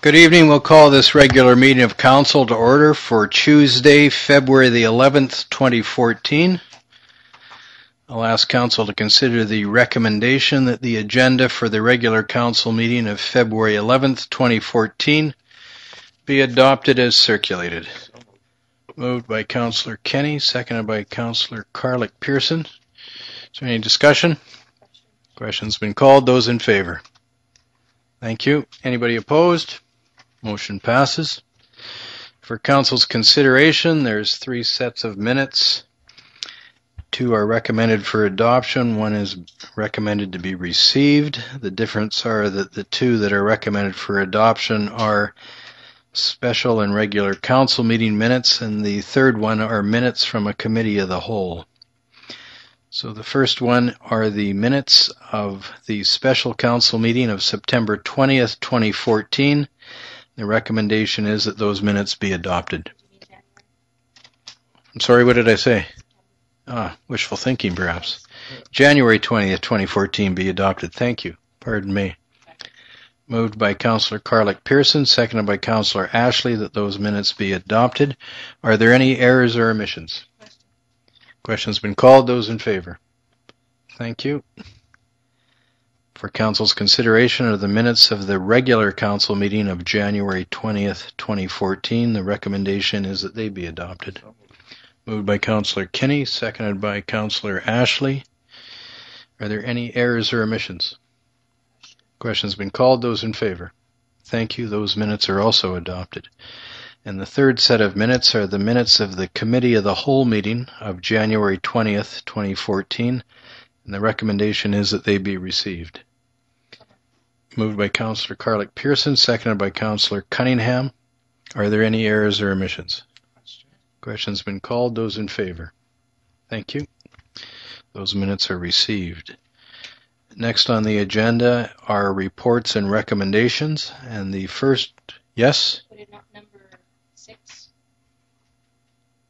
Good evening. We'll call this regular meeting of council to order for Tuesday, February the 11th, 2014. I'll ask council to consider the recommendation that the agenda for the regular council meeting of February 11th, 2014 be adopted as circulated. Moved by Councillor Kenny, seconded by Councillor Carlick-Pearson. Is there any discussion? Question's been called. Those in favor? Thank you. Anybody opposed? Motion passes. For council's consideration, there's 3 sets of minutes. 2 are recommended for adoption. 1 is recommended to be received. The difference are that the 2 that are recommended for adoption are special and regular council meeting minutes, and the 3rd one are minutes from a committee of the whole. So the first one are the minutes of the special council meeting of September 20th, 2014. The recommendation is that those minutes be adopted. I'm sorry, what did I say? Wishful thinking, perhaps. January 20th, 2014 be adopted. Thank you. Pardon me. Moved by Councillor Carlick-Pearson, seconded by Councillor Ashley, that those minutes be adopted. Are there any errors or omissions? Question's been called. Those in favor? Thank you. For council's consideration are the minutes of the regular council meeting of January 20th, 2014. The recommendation is that they be adopted. Moved by Councillor Kenny, seconded by Councillor Ashley. Are there any errors or omissions? Question's been called. Those in favor? Thank you. Those minutes are also adopted. And the 3rd set of minutes are the minutes of the Committee of the Whole meeting of January 20th, 2014. And the recommendation is that they be received. Moved by Councillor Carlick-Pearson, seconded by Councillor Cunningham. Are there any errors or omissions? Question's been called. Those in favor? Thank you. Those minutes are received. Next on the agenda are reports and recommendations. And the first, yes? Put it on number 6.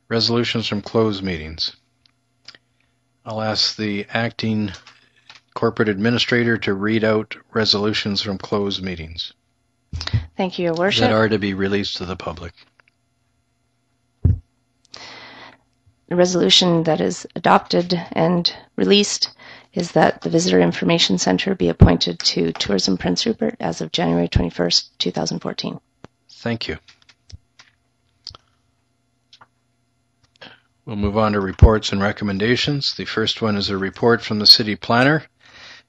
Resolutions from closed meetings. I'll ask the acting corporate administrator to read out resolutions from closed meetings. Thank you, Your Worship. That are to be released to the public. The resolution that is adopted and released is that the Visitor Information Center be appointed to Tourism Prince Rupert as of January 21st, 2014. Thank you. We'll move on to reports and recommendations. The first one is a report from the city planner,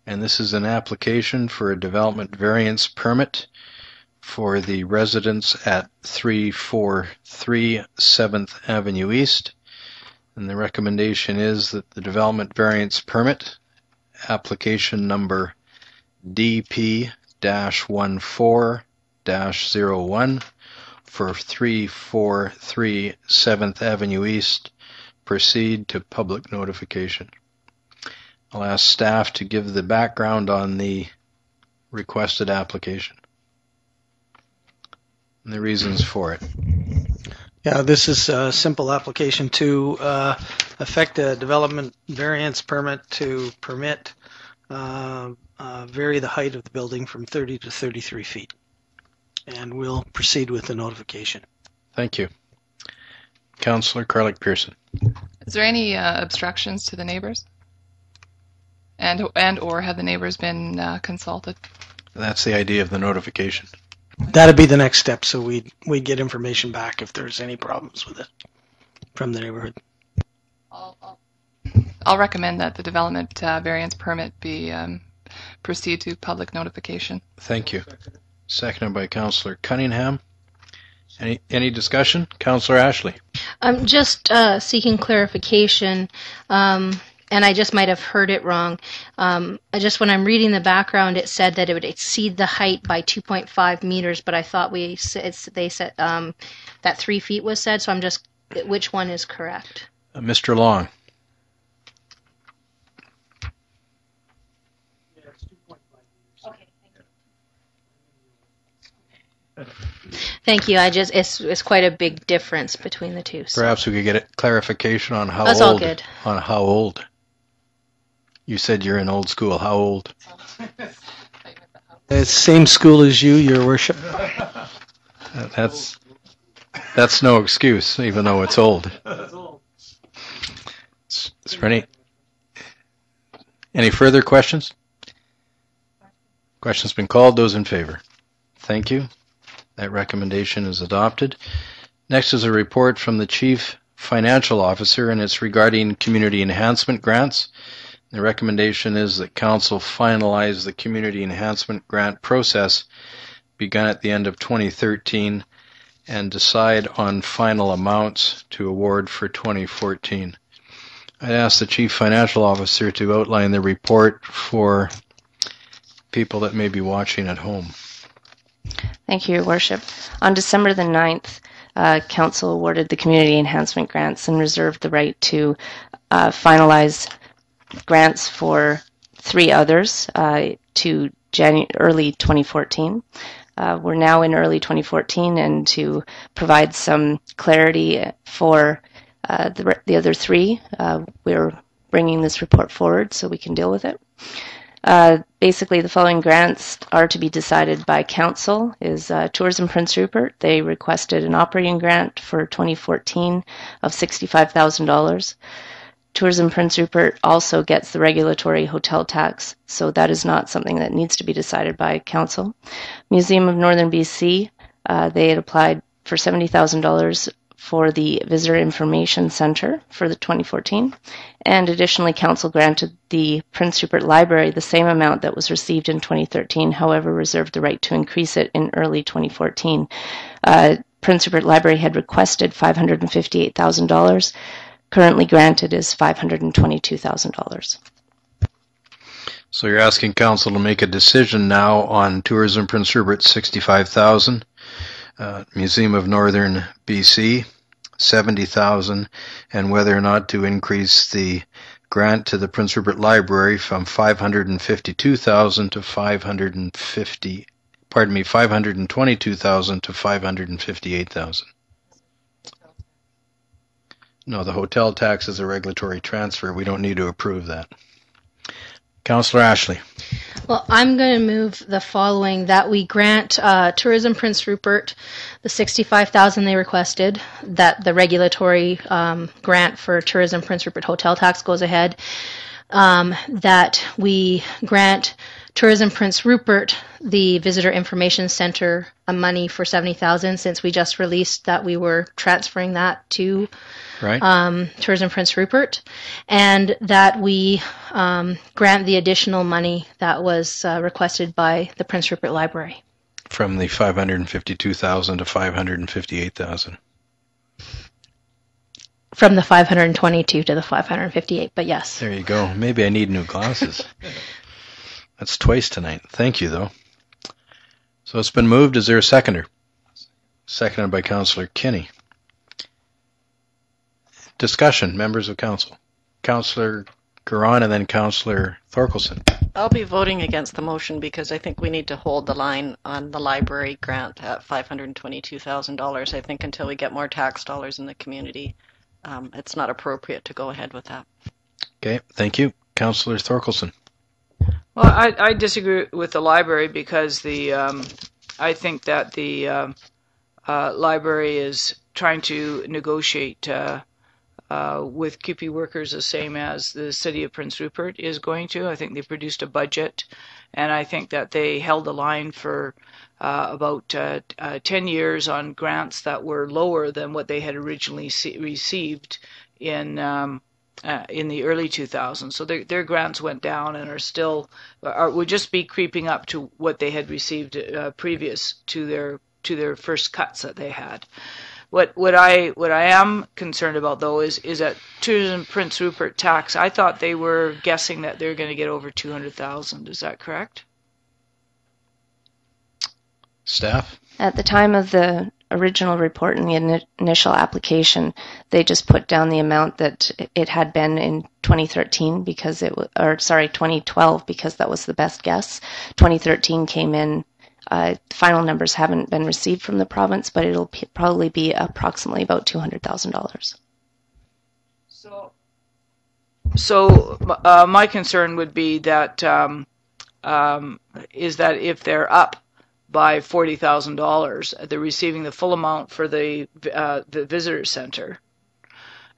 and this is an application for a development variance permit for the residents at 343 7th Avenue East. And the recommendation is that the development variance permit, application number DP-14-01 for 343 7th Avenue East, proceed to public notification. I'll ask staff to give the background on the requested application and the reasons for it. Yeah, this is a simple application to affect a development variance permit to permit vary the height of the building from 30 to 33 feet. And we'll proceed with the notification. Thank you. Councillor Carlick-Pearson. Is there any obstructions to the neighbors? And or have the neighbors been consulted? That's the idea of the notification. That'd be the next step, so we'd get information back if there's any problems with it from the neighborhood. I'll recommend that the development variance permit be proceed to public notification. Thank you. Seconded by Councillor Cunningham. Any discussion? Councillor Ashley. I'm just seeking clarification, and I just might have heard it wrong. When I'm reading the background, it said that it would exceed the height by 2.5 meters, but I thought they said that 3 feet was said, so I'm just, which one is correct? Mr. Long. Okay, thank you. It's quite a big difference between the two. So. Perhaps we could get a clarification on how That's old. all good. On how old. You said you're in old school. How old? It's same school as you, Your Worship. That's no excuse, even though it's old. Is there any further questions? Question's been called. Those in favor? Thank you. That recommendation is adopted. Next is a report from the Chief Financial Officer, and it's regarding community enhancement grants. The recommendation is that Council finalize the community enhancement grant process begun at the end of 2013 and decide on final amounts to award for 2014. I'd ask the Chief Financial Officer to outline the report for people that may be watching at home. Thank you, Your Worship. On December the 9th, Council awarded the community enhancement grants and reserved the right to finalize grants for 3 others to early 2014. We're now in early 2014, and to provide some clarity for the other 3, we're bringing this report forward so we can deal with it. Basically, the following grants are to be decided by Council. Is Tourism Prince Rupert. They requested an operating grant for 2014 of $65,000. Tourism Prince Rupert also gets the regulatory hotel tax, so that is not something that needs to be decided by Council. Museum of Northern BC, they had applied for $70,000 for the Visitor Information Center for the 2014, and additionally Council granted the Prince Rupert Library the same amount that was received in 2013, however reserved the right to increase it in early 2014. Prince Rupert Library had requested $558,000. Currently granted is $522,000. So you're asking Council to make a decision now on Tourism Prince Rupert $65,000, Museum of Northern BC $70,000, and whether or not to increase the grant to the Prince Rupert Library from $522,000 to $522,000 to $558,000. No, the hotel tax is a regulatory transfer. We don't need to approve that. Councillor Ashley. Well, I'm going to move the following: that we grant Tourism Prince Rupert the $65,000 they requested, that the regulatory grant for Tourism Prince Rupert hotel tax goes ahead, that we grant Tourism Prince Rupert the Visitor Information Center money for $70,000, since we just released that we were transferring that to Tourism Prince Rupert, and that we grant the additional money that was requested by the Prince Rupert Library. From the $552,000 to $558,000. From the 522 to the 558, but yes. There you go. Maybe I need new glasses. That's twice tonight. Thank you, though. So it's been moved. Is there a seconder? Seconded by Councillor Kinney. Discussion, members of Council. Councillor Garon and then Councillor Thorkelson. I'll be voting against the motion because I think we need to hold the line on the library grant at $522,000. I think until we get more tax dollars in the community, it's not appropriate to go ahead with that. Okay, thank you. Councillor Thorkelson. Well, I disagree with the library because I think that the library is trying to negotiate with CUPE workers the same as the City of Prince Rupert is going to. I think they produced a budget, and I think that they held the line for about 10 years on grants that were lower than what they had originally received in the early 2000s. So their grants went down and would just be creeping up to what they had received previous to their first cuts that they had. What I am concerned about, though, is that Tourism Prince Rupert tax. I thought they were guessing that they're going to get over $200,000. Is that correct? Staff? At the time of the original report in the initial application, they just put down the amount that it had been in 2013 because 2012, because that was the best guess. 2013 came in. Final numbers haven't been received from the province, but it'll probably be approximately about $200,000. So my concern would be that is that if they're up by $40,000, they're receiving the full amount for the visitor center,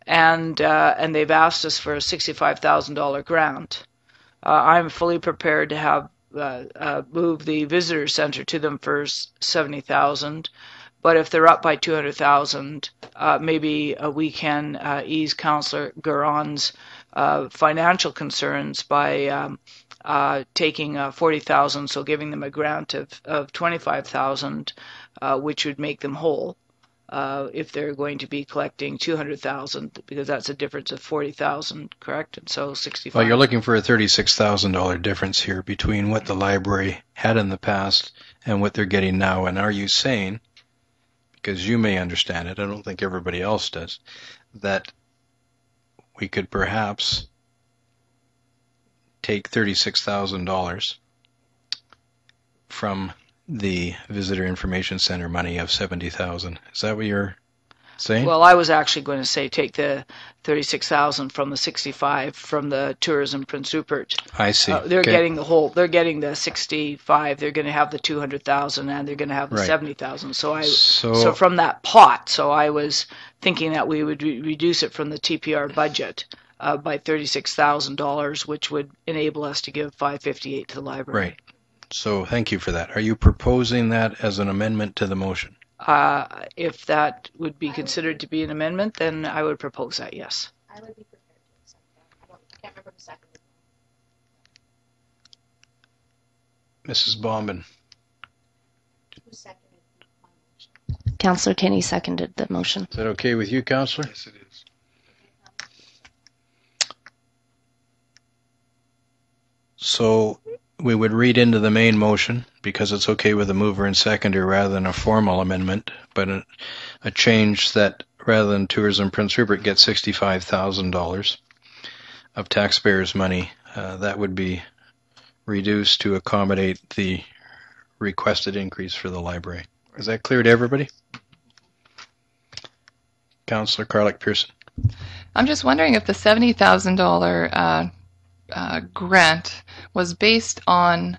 and they've asked us for a $65,000 grant. I'm fully prepared to have move the visitor center to them for $70,000. But if they're up by $200,000, maybe we can ease Councillor Garon's financial concerns by taking $40,000, so giving them a grant of $25,000, which would make them whole. If they're going to be collecting $200,000, because that's a difference of $40,000, correct? And so $65,000. Well, you're looking for a $36,000 difference here between what the library had in the past and what they're getting now. And are you saying, because you may understand it, I don't think everybody else does, that we could perhaps take $36,000 from the Visitor Information Center money of $70,000? Is that what you're saying? Well, I was actually going to say take the $36,000 from the $65,000 from the Tourism Prince Rupert. I see. They're Okay. getting the whole. They're getting the $65,000. They're going to have the $200,000, and they're going to have the Right. $70,000. So So from that pot. So I was thinking that we would reduce it from the TPR budget by $36,000, which would enable us to give $558 to the library. right. So thank you for that. Are you proposing that as an amendment to the motion? If that would be considered to be an amendment, then I would propose that, yes. I would be prepared to accept that. I can't remember the second. Mrs. Bombin. Who seconded my motion? Councillor Kinney seconded the motion. Is that okay with you, Councillor? Yes, it is. So we would read into the main motion, because it's okay with the mover and seconder rather than a formal amendment, but a change that rather than Tourism Prince Rupert get $65,000 of taxpayers' money, that would be reduced to accommodate the requested increase for the library. Is that clear to everybody? Councillor Carlick-Pearson. I'm just wondering if the $70,000 grant was based on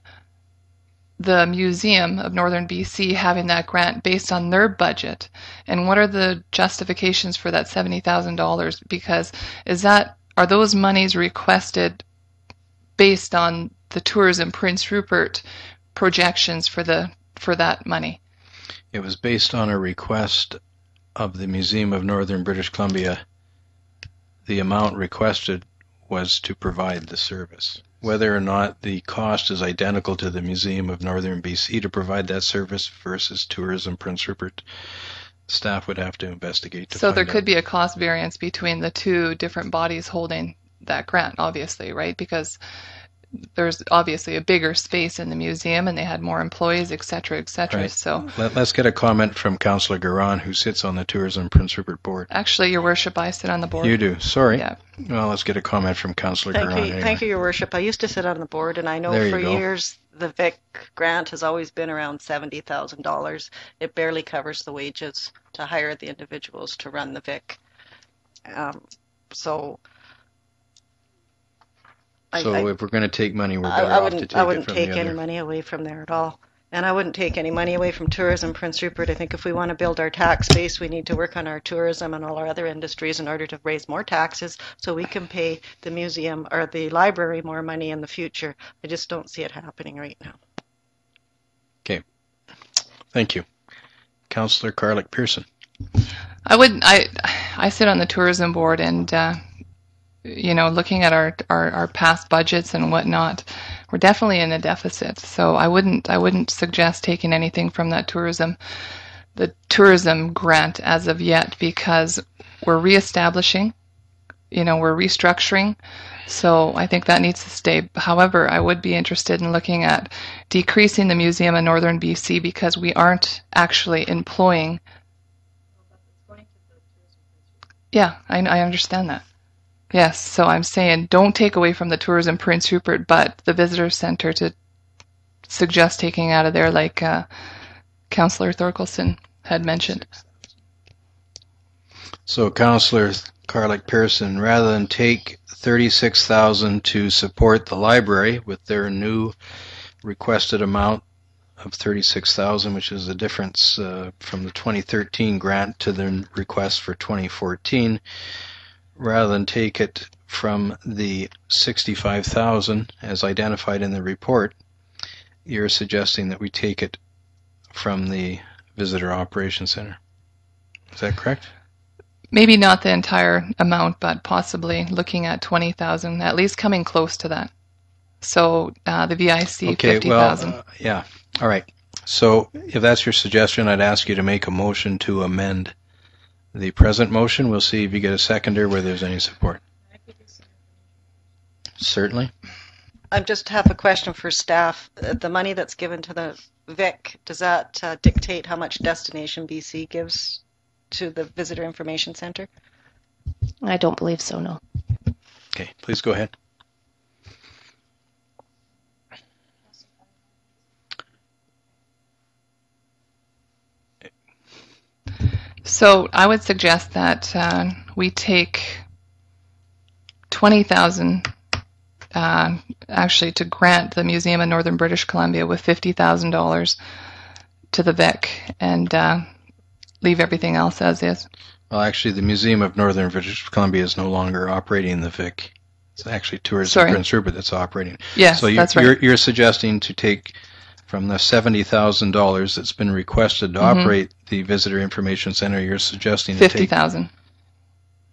the Museum of Northern BC having that grant based on their budget, and what are the justifications for that $70,000? Because are those monies requested based on the Tourism Prince Rupert projections for that money? It was based on a request of the Museum of Northern British Columbia. The amount requested was to provide the service. Whether or not the cost is identical to the Museum of Northern BC to provide that service versus Tourism Prince Rupert, staff would have to investigate to So find there out. could be a cost variance between the two different bodies holding that grant, obviously, right? Because there's obviously a bigger space in the museum and they had more employees, et cetera, et cetera. Right. So Let's get a comment from Councillor Garon, who sits on the Tourism Prince Rupert board. actually, Your Worship, I sit on the board. You do. Sorry. Yeah. Well, let's get a comment from Councillor Garon. Anyway. Thank you, Your Worship. I used to sit on the board, and I know There you for go. years the VIC grant has always been around $70,000. It barely covers the wages to hire the individuals to run the VIC. So if we're going to take money, we're I better off to take I it wouldn't from take the any other. money away from there at all. And I wouldn't take any money away from Tourism Prince Rupert. I think if we want to build our tax base, we need to work on our tourism and all our other industries in order to raise more taxes so we can pay the museum or the library more money in the future. I just don't see it happening right now. Okay. Thank you. Councillor Carlick-Pearson. I sit on the tourism board, and looking at our past budgets and whatnot, we're definitely in a deficit. So I wouldn't suggest taking anything from the tourism grant as of yet, because we're reestablishing, we're restructuring. So I think that needs to stay. However, I would be interested in looking at decreasing the Museum of Northern BC, because we aren't actually employing. Yeah, I understand that. Yes, so I'm saying don't take away from the Tourism Prince Rupert, but the Visitor Center to suggest taking out of there, like Councillor Thorkelson had mentioned. So, Councillor Carlick-Pearson, rather than take $36,000 to support the library with their new requested amount of $36,000, which is the difference from the 2013 grant to the request for 2014, rather than take it from the $65,000 as identified in the report, you're suggesting that we take it from the Visitor Operations Center. Is that correct? Maybe not the entire amount, but possibly looking at 20,000, at least coming close to that. So the VIC, okay, 50,000. Well, yeah. All right. So if that's your suggestion, I'd ask you to make a motion to amend the present motion. We'll see if you get a seconder where there's any support. Certainly. I just have a question for staff. The money that's given to the VIC, does that dictate how much Destination BC gives to the Visitor Information Center? I don't believe so, no. Okay, please go ahead. So I would suggest that we take 20,000 actually to grant the Museum of Northern British Columbia with $50,000 to the VIC and leave everything else as is. Well, actually, the Museum of Northern British Columbia is no longer operating the VIC. It's actually Tourism Prince Rupert that's operating. Yes, so that's right. You're suggesting to take from the $70,000 that's been requested to operate the Visitor Information Center, you're suggesting to take $50,000.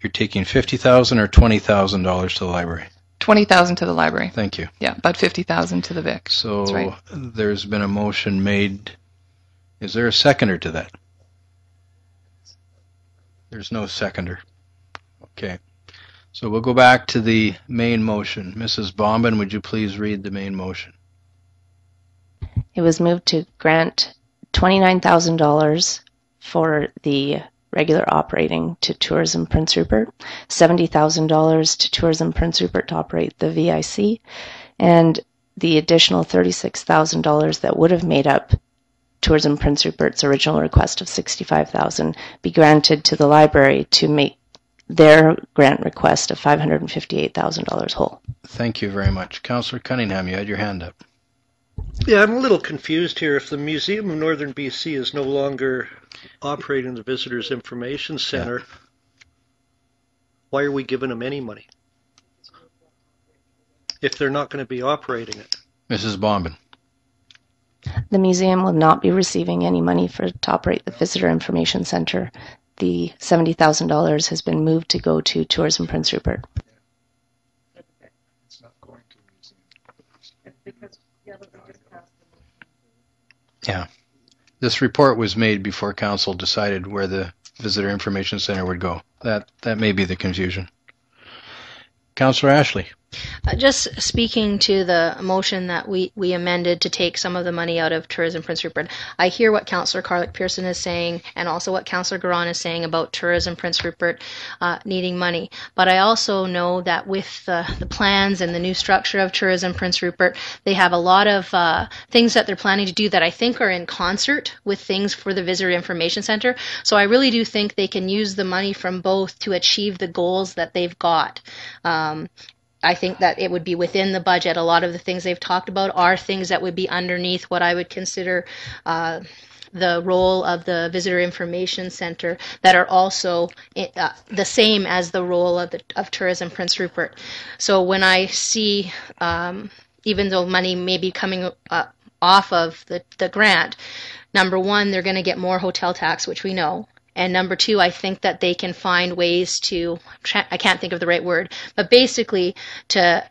You're taking $50,000 or $20,000 to the library? $20,000 to the library. Thank you. Yeah, about $50,000 to the VIC. So that's right. There's been a motion made. Is there a seconder to that? There's no seconder. Okay. So we'll go back to the main motion. Mrs. Bombin, would you please read the main motion? It was moved to grant $29,000 for the regular operating to Tourism Prince Rupert, $70,000 to Tourism Prince Rupert to operate the VIC, and the additional $36,000 that would have made up Tourism Prince Rupert's original request of $65,000 be granted to the library to make their grant request of $558,000 whole. Thank you very much. Councillor Cunningham, you had your hand up. Yeah, I'm a little confused here. If the Museum of Northern BC is no longer operating the Visitors Information Center, why are we giving them any money if they're not going to be operating it? Mrs. Bombin. The museum will not be receiving any money to operate the Visitor Information Center. The $70,000 has been moved to go to Tourism Prince Rupert. It's not going to the museum. Yeah. This report was made before council decided where the Visitor Information Center would go. That may be the confusion. Councillor Ashley. Just speaking to the motion that we amended to take some of the money out of Tourism Prince Rupert, I hear what Councillor Carlick-Pearson is saying and also what Councillor Garon is saying about Tourism Prince Rupert needing money. But I also know that with the plans and the new structure of Tourism Prince Rupert, they have a lot of things that they're planning to do that I think are in concert with things for the Visitor Information Center. So I really do think they can use the money from both to achieve the goals that they've got. I think that it would be within the budget. A lot of the things they've talked about are things that would be underneath what I would consider the role of the Visitor Information Center that are also the same as the role of Tourism Prince Rupert. So when I see, even though money may be coming off of the grant, number one, they're going to get more hotel tax, which we know. And number two, I think that they can find ways to, I can't think of the right word, but basically to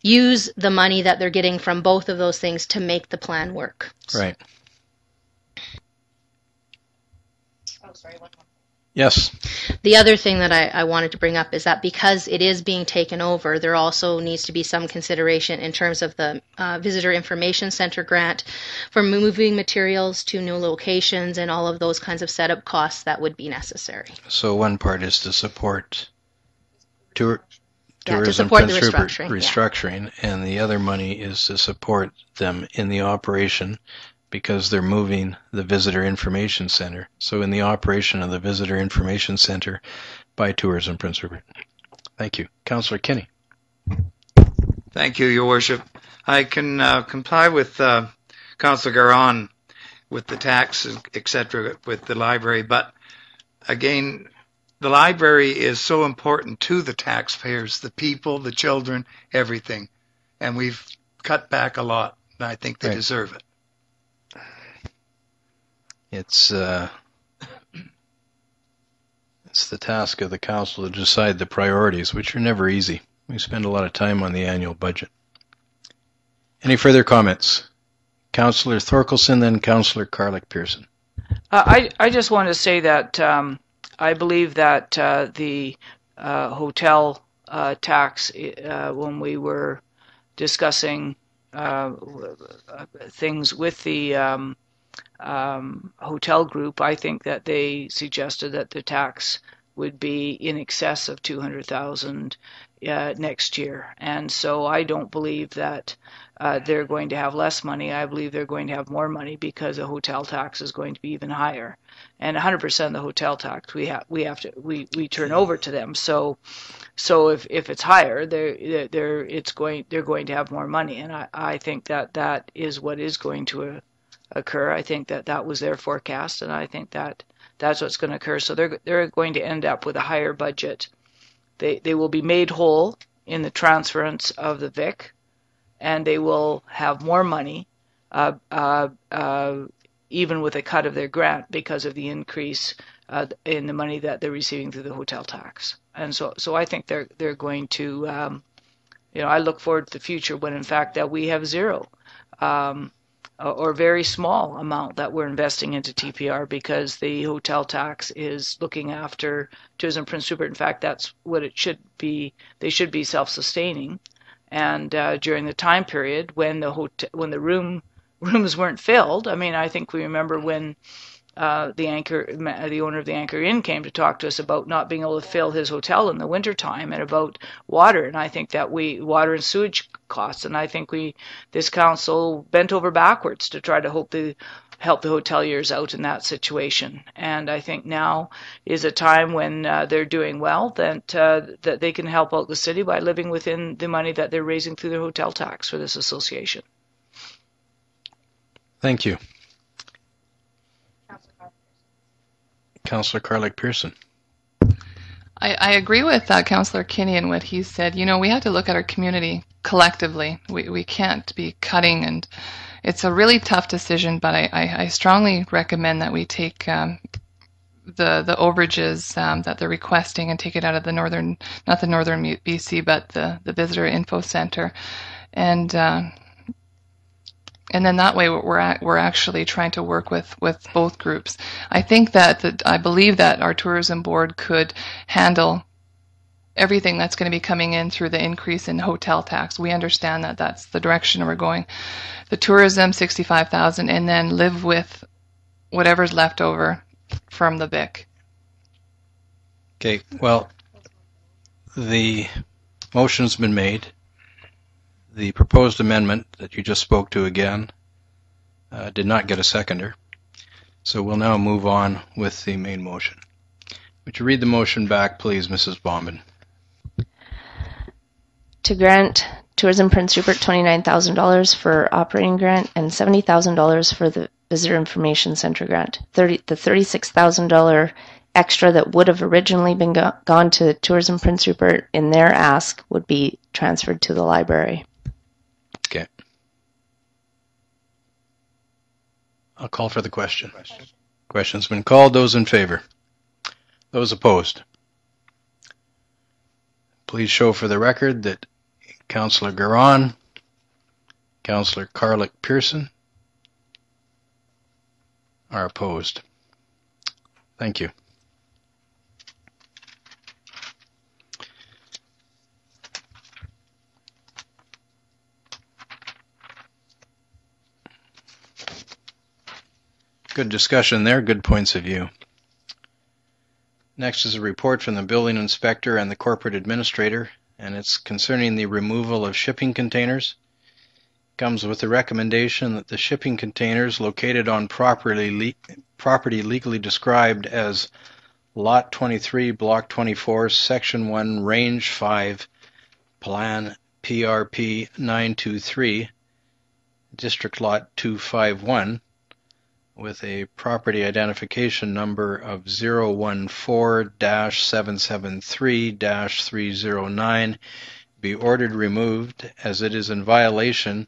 use the money that they're getting from both of those things to make the plan work. Right. Oh, sorry, one more. Yes. The other thing that I wanted to bring up is that because it is being taken over, there also needs to be some consideration in terms of the Visitor Information Center grant for moving materials to new locations and all of those kinds of setup costs that would be necessary. So one part is to support tourism the restructuring, and the other money is to support them in the operation because they're moving the Visitor Information Center. So in the operation of the Visitor Information Center by Tourism Prince Rupert. Thank you. Councillor Kinney. Thank you, Your Worship. I can comply with Councillor Garon with the tax, etc., with the library, but again, the library is so important to the taxpayers, the people, the children, everything, and we've cut back a lot, and I think they deserve it. It's the task of the council to decide the priorities, which are never easy. We spend a lot of time on the annual budget. Any further comments? Councillor Thorkelson, then Councillor Carlick-Pearson. I just want to say that I believe that the hotel tax, when we were discussing things with the hotel group, I think that they suggested that the tax would be in excess of $200,000 next year. And so I don't believe that they're going to have less money. I believe they're going to have more money because the hotel tax is going to be even higher. And 100% of the hotel tax we turn over to them. So if it's higher, they're going to have more money. And I think that is what is going to occur. I think that was their forecast, and I think that's what's going to occur. So they're going to end up with a higher budget. They will be made whole in the transference of the VIC, and they will have more money, even with a cut of their grant because of the increase in the money that they're receiving through the hotel tax. And so I think they're going to, I look forward to the future when in fact that we have zero. Or very small amount that we're investing into TPR because the hotel tax is looking after Tourism Prince Rupert. In fact, that's what it should be. They should be self-sustaining. And during the time period when the rooms weren't filled, I mean, I think we remember when the owner of the Anchor Inn came to talk to us about not being able to fill his hotel in the wintertime and about water. And I think that water and sewage costs, and I think this council bent over backwards to try to help the hoteliers out in that situation. And I think now is a time when they're doing well, that they can help out the city by living within the money that they're raising through their hotel tax for this association. Thank you. Councillor Carlick-Pearson. I agree with Councillor Kinney and what he said. We have to look at our community collectively. We can't be cutting, and it's a really tough decision, but I strongly recommend that we take the overages that they're requesting and take it out of not the northern BC, but the Visitor Info Center. And then that way we're actually trying to work with both groups. I think I believe that our tourism board could handle everything that's going to be coming in through the increase in hotel tax. We understand that that's the direction we're going. The tourism, $65,000, and then live with whatever's left over from the VIC. Okay, well, the motion's been made. The proposed amendment that you just spoke to again did not get a seconder. So we'll now move on with the main motion. Would you read the motion back, please, Mrs. Bombin? To grant Tourism Prince Rupert $29,000 for operating grant and $70,000 for the Visitor Information Center grant. The $36,000 extra that would have originally been gone to Tourism Prince Rupert in their ask would be transferred to the library. Okay. I'll call for the question. Question's been called. Those in favor? Those opposed? Please show for the record that Councillor Garon, Councillor Carlick-Pearson are opposed. Thank you. Good discussion there, good points of view. Next is a report from the building inspector and the corporate administrator, and it's concerning the removal of shipping containers. It comes with the recommendation that the shipping containers located on property legally described as Lot 23, Block 24, Section 1, Range 5, Plan PRP 923, District Lot 251, with a property identification number of 014-773-309, be ordered removed as it is in violation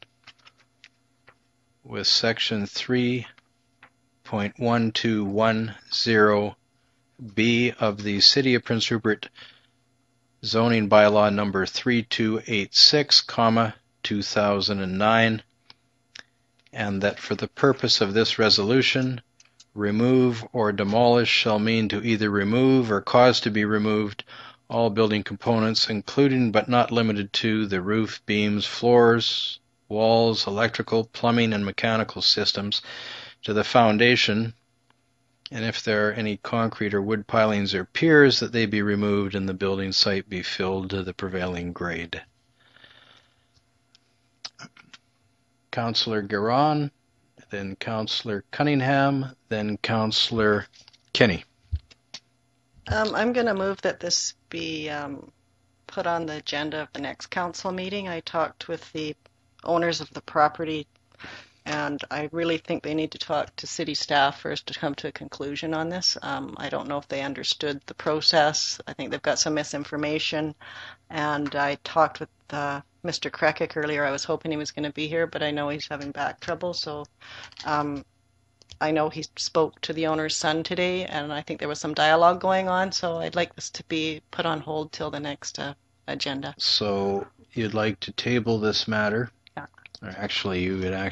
with Section 3.1210B of the City of Prince Rupert Zoning Bylaw number 3286, 2009, and that for the purpose of this resolution, remove or demolish shall mean to either remove or cause to be removed all building components, including but not limited to the roof, beams, floors, walls, electrical, plumbing, and mechanical systems to the foundation, and if there are any concrete or wood pilings or piers, that they be removed and the building site be filled to the prevailing grade. Councillor Garon, then Councillor Cunningham, then Councillor Kenny. I'm going to move that this be put on the agenda of the next council meeting. I talked with the owners of the property, and I really think they need to talk to city staff first to come to a conclusion on this. I don't know if they understood the process. I think they've got some misinformation, and I talked with Mr. Krekic earlier. I was hoping he was going to be here, but I know he's having back trouble, so I know he spoke to the owner's son today, and I think there was some dialogue going on, so I'd like this to be put on hold till the next agenda. So you'd like to table this matter? Yeah. Or actually, you would how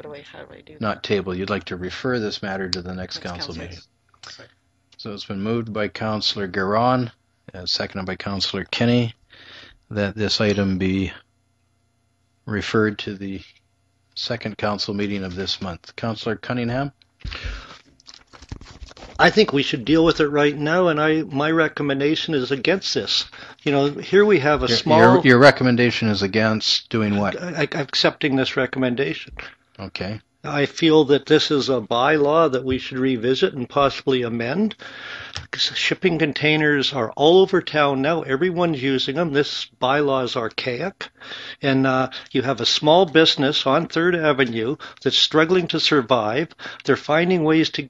do I do that? not table. You'd like to refer this matter to the next council meeting. So it's been moved by Councillor Garon, seconded by Councillor Kenny, that this item be referred to the second council meeting of this month. Councillor Cunningham? I think we should deal with it right now, and my recommendation is against this. You know, here we have a small... Your recommendation is against doing what? Accepting this recommendation. Okay. I feel that this is a bylaw that we should revisit and possibly amend. Shipping containers are all over town now. Everyone's using them. This bylaw is archaic. And you have a small business on 3rd Avenue that's struggling to survive. They're finding ways to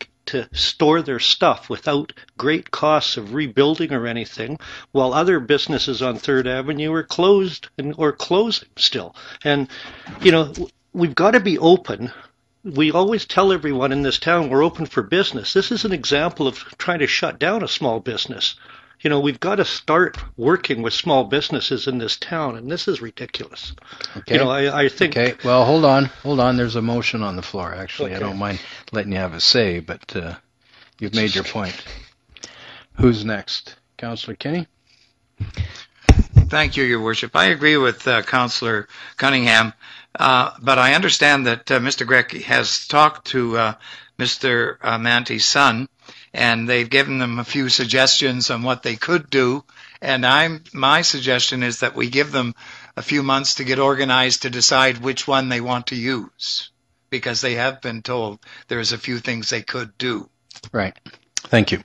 store their stuff without great costs of rebuilding or anything, while other businesses on 3rd Avenue are closed or closing still. And, you know, we've got to be open. We always tell everyone in this town we're open for business. This is an example of trying to shut down a small business. You know, we've got to start working with small businesses in this town, and this is ridiculous. Okay. You know, I think... Okay, well, hold on. There's a motion on the floor, actually. Okay. I don't mind letting you have a say, but you've made your point. Who's next? Councillor Kenny? Thank you, Your Worship. I agree with Councillor Cunningham, but I understand that Mr. Grech has talked to Mr. Mante's son, and they've given them a few suggestions on what they could do. And my suggestion is that we give them a few months to get organized to decide which one they want to use, because they have been told there's a few things they could do. Right. Thank you.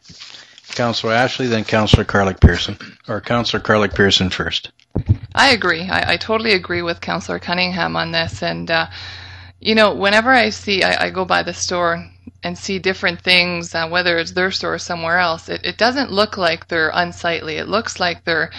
Councillor Ashley, then Councillor Carlick-Pearson. Or Councillor Carlick-Pearson first. I agree. I totally agree with Councillor Cunningham on this. And, you know, whenever I go by the store and see different things, whether it's their store or somewhere else, it doesn't look like they're unsightly. It looks like they're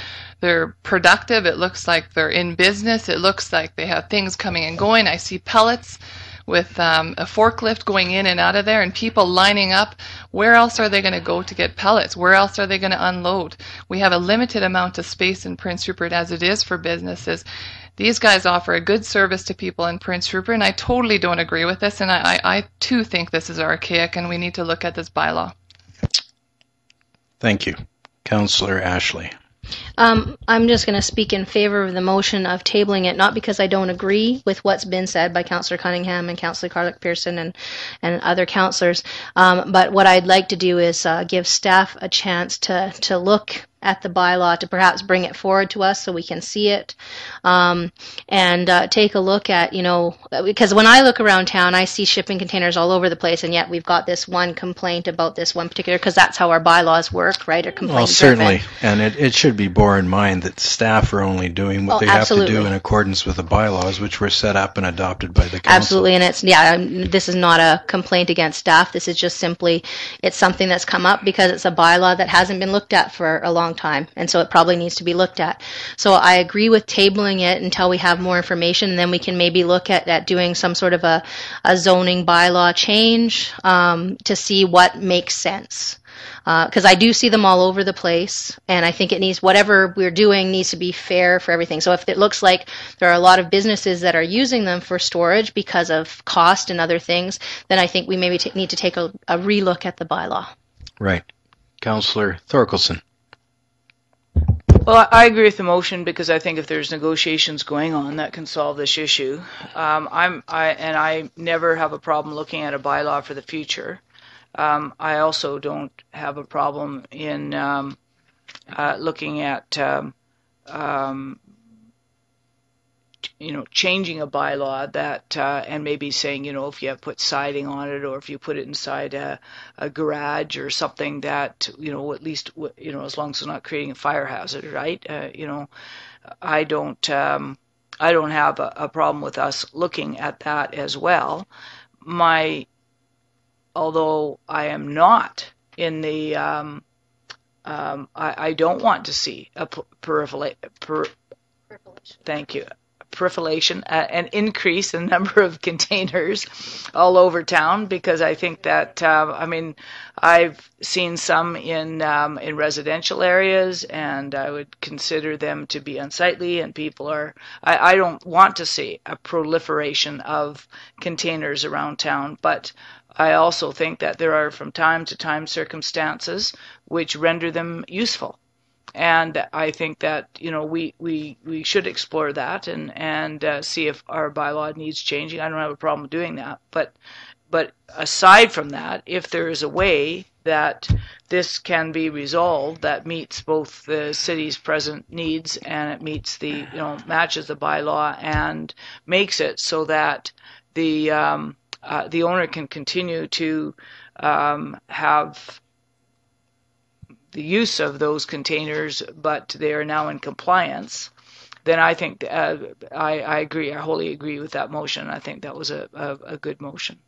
productive. It looks like they're in business. It looks like they have things coming and going. I see pellets with a forklift going in and out of there and people lining up. Where else are they going to go to get pellets? Where else are they going to unload? We have a limited amount of space in Prince Rupert as it is for businesses. These guys offer a good service to people in Prince Rupert, and I totally don't agree with this, and I too think this is archaic, and we need to look at this bylaw. Thank you. Councillor Ashley. I'm just going to speak in favor of the motion of tabling it, not because I don't agree with what's been said by Councillor Cunningham and Councillor Carlick-Pearson and other councillors, but what I'd like to do is give staff a chance to look at the bylaw to perhaps bring it forward to us so we can see it, and take a look at, because when I look around town, I see shipping containers all over the place, and yet we've got this one complaint about this one particular, because that's how our bylaws work, right? Or complaint Well, certainly, and it should be borne in mind that staff are only doing what they have to do in accordance with the bylaws, which were set up and adopted by the council. Absolutely, and this is not a complaint against staff. This is just simply, it's something that's come up because it's a bylaw that hasn't been looked at for a long time, and so it probably needs to be looked at. So I agree with tabling it until we have more information, and then we can maybe look at doing some sort of a zoning bylaw change to see what makes sense. Because I do see them all over the place, and I think it needs, whatever we're doing needs to be fair for everything. So if it looks like there are a lot of businesses that are using them for storage because of cost and other things, then I think we maybe need to take a relook at the bylaw. Right. Councillor Thorkelson. Well, I agree with the motion because I think if there's negotiations going on, that can solve this issue. I never have a problem looking at a bylaw for the future. I also don't have a problem in looking at changing a bylaw that and maybe saying, if you put siding on it, or if you put it inside a garage or something that, at least, as long as it's not creating a fire hazard, right? I don't have a problem with us looking at that as well. Although I am not in the, I don't want to see a proliferation, an increase in the number of containers all over town, because I think that, I've seen some in residential areas, and I would consider them to be unsightly, and people are, I don't want to see a proliferation of containers around town, but I also think that there are from time to time circumstances which render them useful. And I think that, we should explore that and see if our bylaw needs changing. I don't have a problem doing that. But aside from that, if there is a way that this can be resolved that meets both the city's present needs and it meets the, matches the bylaw and makes it so that the owner can continue to have the use of those containers, but they are now in compliance, then I think I agree. I wholly agree with that motion. I think that was a good motion.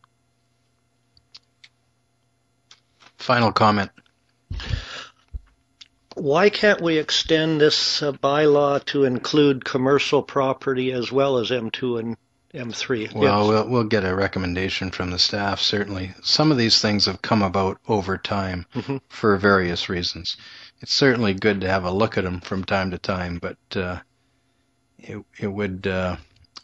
Final comment. Why can't we extend this bylaw to include commercial property as well as M2 and M3? Well, yes. We'll get a recommendation from the staff, certainly. Some of these things have come about over time for various reasons. It's certainly good to have a look at them from time to time, but it would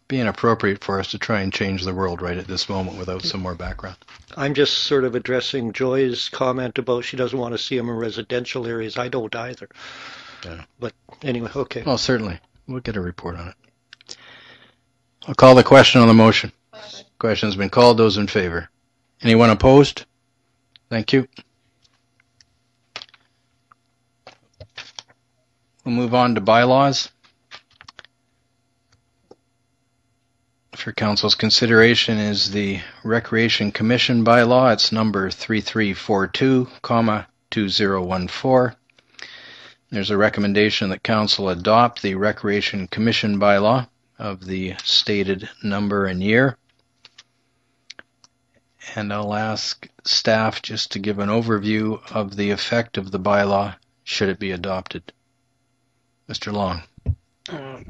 be inappropriate for us to try and change the world right at this moment without some more background. I'm just sort of addressing Joy's comment about she doesn't want to see them in residential areas. I don't either. Yeah. But anyway, okay. Well, certainly. We'll get a report on it. I'll call the question on the motion. Question's been called. Those in favor? Anyone opposed? Thank you. We'll move on to bylaws. For council's consideration is the Recreation Commission bylaw. It's number 3342, 2014. There's a recommendation that council adopt the Recreation Commission bylaw of the stated number and year. And I'll ask staff just to give an overview of the effect of the bylaw should it be adopted. Mr. Long.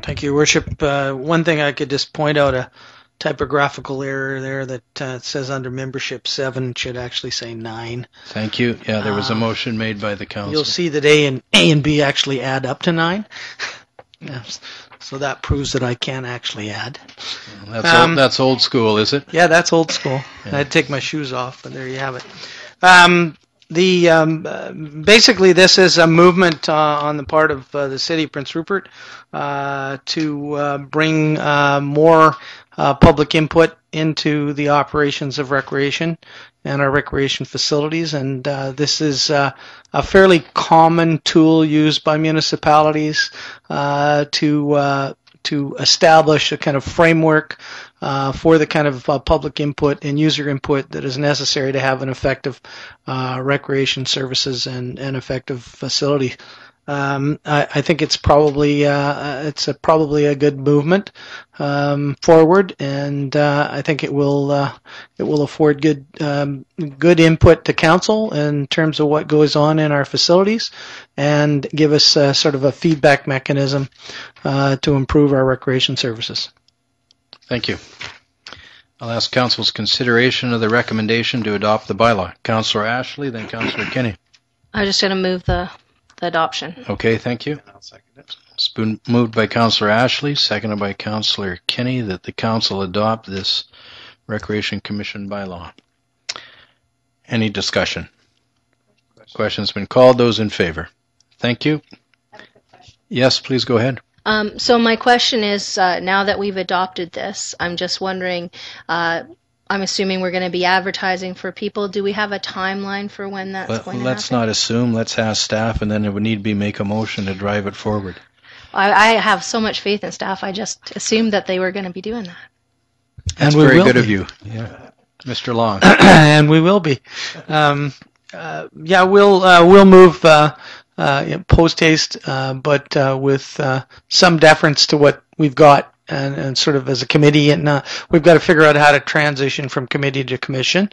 Thank you, Worship. One thing I could just point out, a typographical error there that says under membership 7 should actually say 9. Thank you. Yeah, there was a motion made by the council. You'll see that A and B actually add up to 9. Yes. So that proves that I can actually add. That's old school, is it? Yeah, that's old school. Yeah. I'd take my shoes off, but there you have it. Basically, this is a movement on the part of the city of Prince Rupert to bring more public input into the operations of recreation and our recreation facilities. And this is a fairly common tool used by municipalities to establish a kind of framework for the kind of public input and user input that is necessary to have an effective recreation services and effective facility. I think it's probably a good movement forward, and I think it will afford good input to council in terms of what goes on in our facilities, and give us sort of a feedback mechanism to improve our recreation services. Thank you. I'll ask council's consideration of the recommendation to adopt the bylaw. Councillor Ashley, then Councillor Kinney. I'm just going to move the adoption. Okay, thank you. I'll second it. It's been moved by Councillor Ashley, seconded by Councillor Kinney, that the council adopt this Recreation Commission bylaw. Any discussion? Question's been called. Those in favor? Thank you. Yes, please go ahead. So my question is, now that we've adopted this, I'm just wondering, I'm assuming we're going to be advertising for people. Do we have a timeline for when that's going to happen? Let's not assume. Let's ask staff, and then it would need to be make a motion to drive it forward. I have so much faith in staff. I just assumed that they were going to be doing that. That's very good of you. Yeah. Mr. Long. And we will be. We'll move post haste, but with some deference to what we've got, and sort of as a committee, and we've got to figure out how to transition from committee to commission,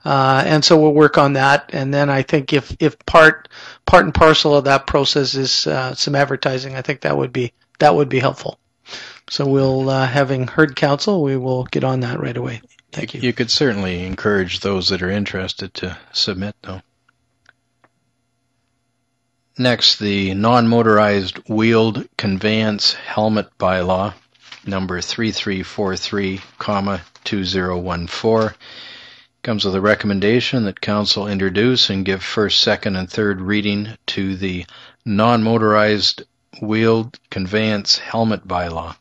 and so we'll work on that. And then I think if part and parcel of that process is some advertising, I think that would be helpful. So we'll, having heard council, we will get on that right away. Thank you. You could certainly encourage those that are interested to submit, though. Next, the non-motorized wheeled conveyance helmet bylaw, number 3343, 2014, comes with a recommendation that council introduce and give first, second, and third reading to the non-motorized wheeled conveyance helmet bylaw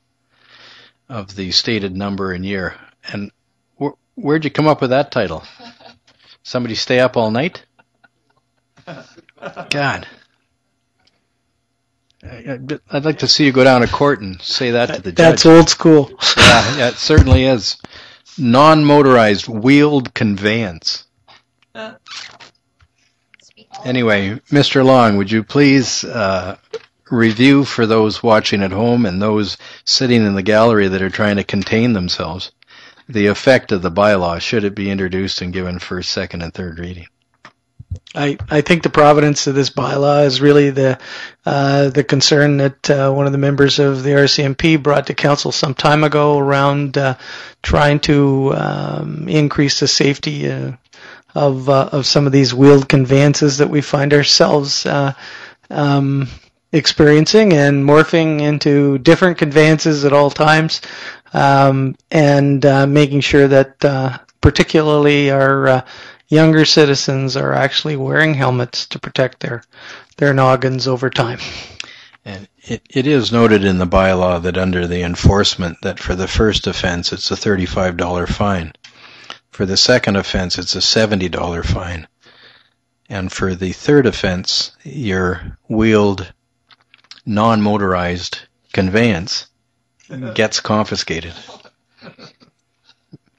of the stated number and year. And where'd you come up with that title? Somebody stay up all night? God. I'd like to see you go down to court and say that to the judge. That's old school. Yeah, it certainly is. Non-motorized wheeled conveyance. Anyway, Mr. Long, would you please review for those watching at home and those sitting in the gallery that are trying to contain themselves the effect of the bylaw should it be introduced and given first, second, and third reading? I think the providence of this bylaw is really the concern that one of the members of the RCMP brought to council some time ago around trying to increase the safety of some of these wheeled conveyances that we find ourselves experiencing and morphing into different conveyances at all times, and making sure that particularly our younger citizens are actually wearing helmets to protect their noggins over time. And it is noted in the bylaw that under the enforcement that for the first offense it's a $35 fine. For the second offense it's a $70 fine. And for the third offense, your wheeled non-motorized conveyance gets confiscated.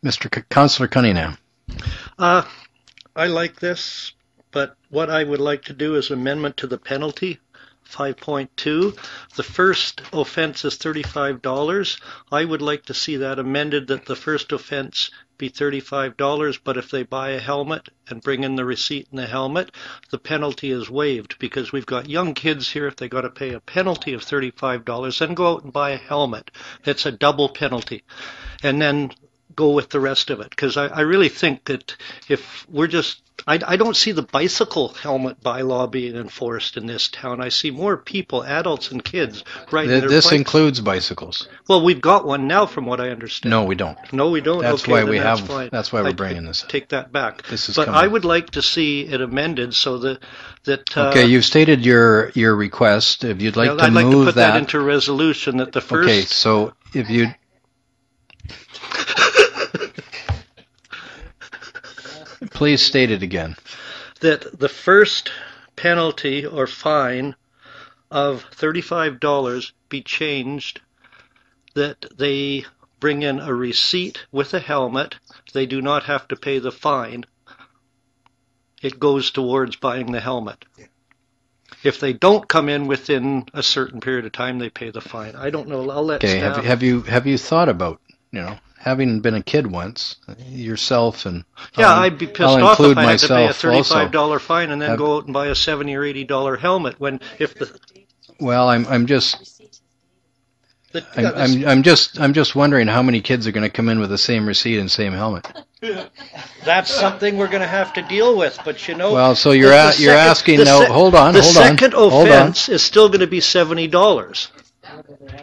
Mr. Councillor Cunningham. I like this, but what I would like to do is amendment to the penalty, 5.2. The first offense is $35. I would like to see that amended that the first offense be $35, but if they buy a helmet and bring in the receipt and the helmet, the penalty is waived, because we've got young kids here. If they got to pay a penalty of $35, then go out and buy a helmet. It's a double penalty. And then go with the rest of it, because I really think that if we're just I don't see the bicycle helmet bylaw being enforced in this town. I see more people, adults and kids, riding their This bikes. includes bicycles. Well, we've got one now, from what I understand. No, we don't. No, we don't. That's okay, why then we that's have. fine. That's why we're bringing this up. Take that back. This is but coming. I would like to see it amended so that Okay, you've stated your request. If you'd like to I'd like move to put that into resolution that the first. Okay, so if you. Please state it again. That the first penalty or fine of $35 be changed, that they bring in a receipt with a helmet. They do not have to pay the fine. It goes towards buying the helmet. If they don't come in within a certain period of time, they pay the fine. I don't know. I'll let staff. Have you thought about, having been a kid once, yourself and I'd be pissed off if I had to pay a $35 fine and then go out and buy a $70 or $80 helmet Well, I'm just wondering how many kids are going to come in with the same receipt and same helmet. That's something we're going to have to deal with, but Well, so you're asking now. Hold on. The second offense is still going to be $70.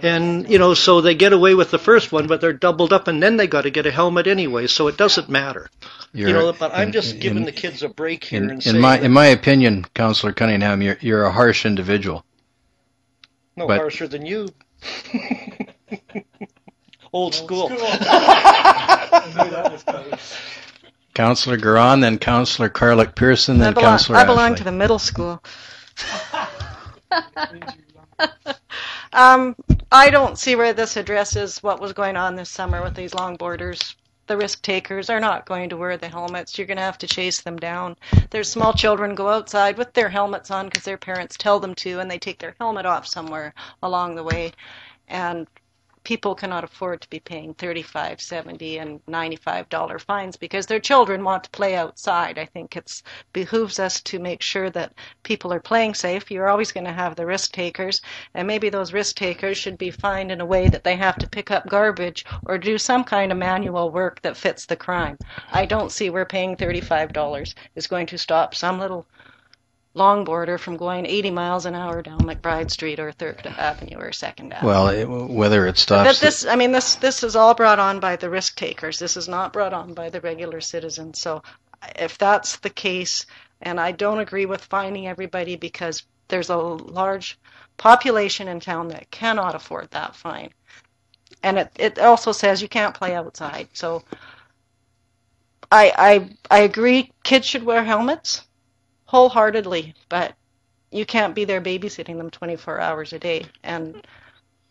And, so they get away with the first one, but they're doubled up, and then they got to get a helmet anyway, so it doesn't matter. But I'm just giving the kids a break here and saying... In my opinion, Councillor Cunningham, you're a harsh individual. No, harsher than you. Old school. Councillor Garon, then Councillor Carlick Pearson, then Councillor I belong Ashley. to the middle school. I don't see where this addresses what was going on this summer with these longboarders. The risk takers are not going to wear the helmets. You're going to have to chase them down. There's small children go outside with their helmets on because their parents tell them to, and they take their helmet off somewhere along the way. And people cannot afford to be paying $35, $70, and $95 fines because their children want to play outside. I think it behooves us to make sure that people are playing safe. You're always going to have the risk takers, and maybe those risk takers should be fined in a way that they have to pick up garbage or do some kind of manual work that fits the crime. I don't see where paying $35 is going to stop some little longboarder from going 80 miles an hour down McBride Street or 3rd Avenue or 2nd Avenue. Well, whether it stops... But this is all brought on by the risk takers. This is not brought on by the regular citizens. So if that's the case, and I don't agree with fining everybody because there's a large population in town that cannot afford that fine. And it also says you can't play outside. So I agree kids should wear helmets wholeheartedly, but you can't be there babysitting them 24 hours a day. And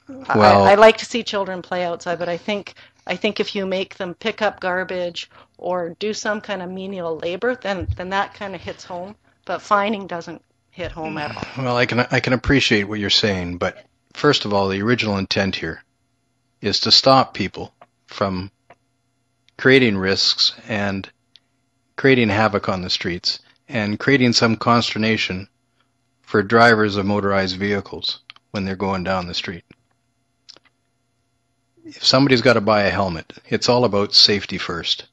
I like to see children play outside, but I think if you make them pick up garbage or do some kind of menial labor, then that kind of hits home. But fining doesn't hit home at all. Well, I can appreciate what you're saying, but first of all, the original intent here is to stop people from creating risks and creating havoc on the streets and creating some consternation for drivers of motorized vehicles when they're going down the street. If somebody's got to buy a helmet, it's all about safety first.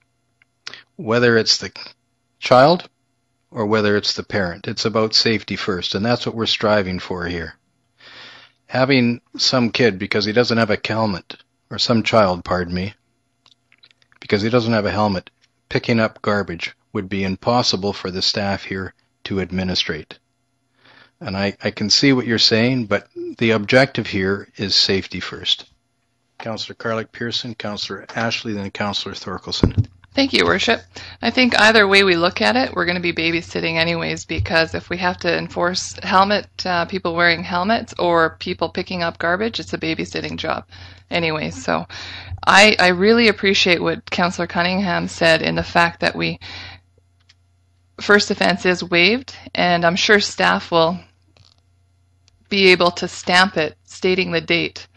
Whether it's the child or whether it's the parent, it's about safety first, and that's what we're striving for here. Having some kid, because he doesn't have a helmet, or some child, pardon me, because he doesn't have a helmet, picking up garbage would be impossible for the staff here to administrate. And I can see what you're saying, but the objective here is safety first. Councillor Carlick Pearson, Councillor Ashley, then Councillor Thorkelson. Thank you, Worship. I think either way we look at it, we're going to be babysitting anyways, because if we have to enforce people wearing helmets or people picking up garbage, it's a babysitting job anyway. So I really appreciate what Councillor Cunningham said in the fact that first offense is waived, and I'm sure staff will be able to stamp it stating the date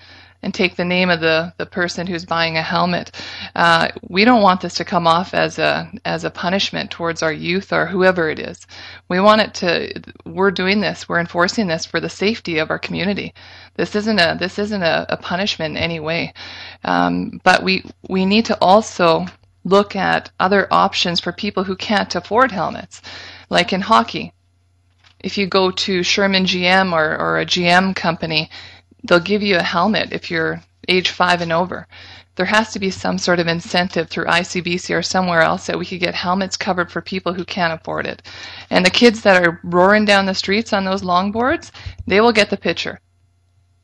and take the name of the person who's buying a helmet. We don't want this to come off as a punishment towards our youth or whoever it is. We're doing this, we're enforcing this for the safety of our community. This isn't a punishment in any way. But we need to also look at other options for people who can't afford helmets, like in hockey. If you go to Sherman GM or a GM company, they'll give you a helmet if you're age 5 and over. There has to be some sort of incentive through ICBC or somewhere else that we could get helmets covered for people who can't afford it. And the kids that are roaring down the streets on those longboards, they will get the picture.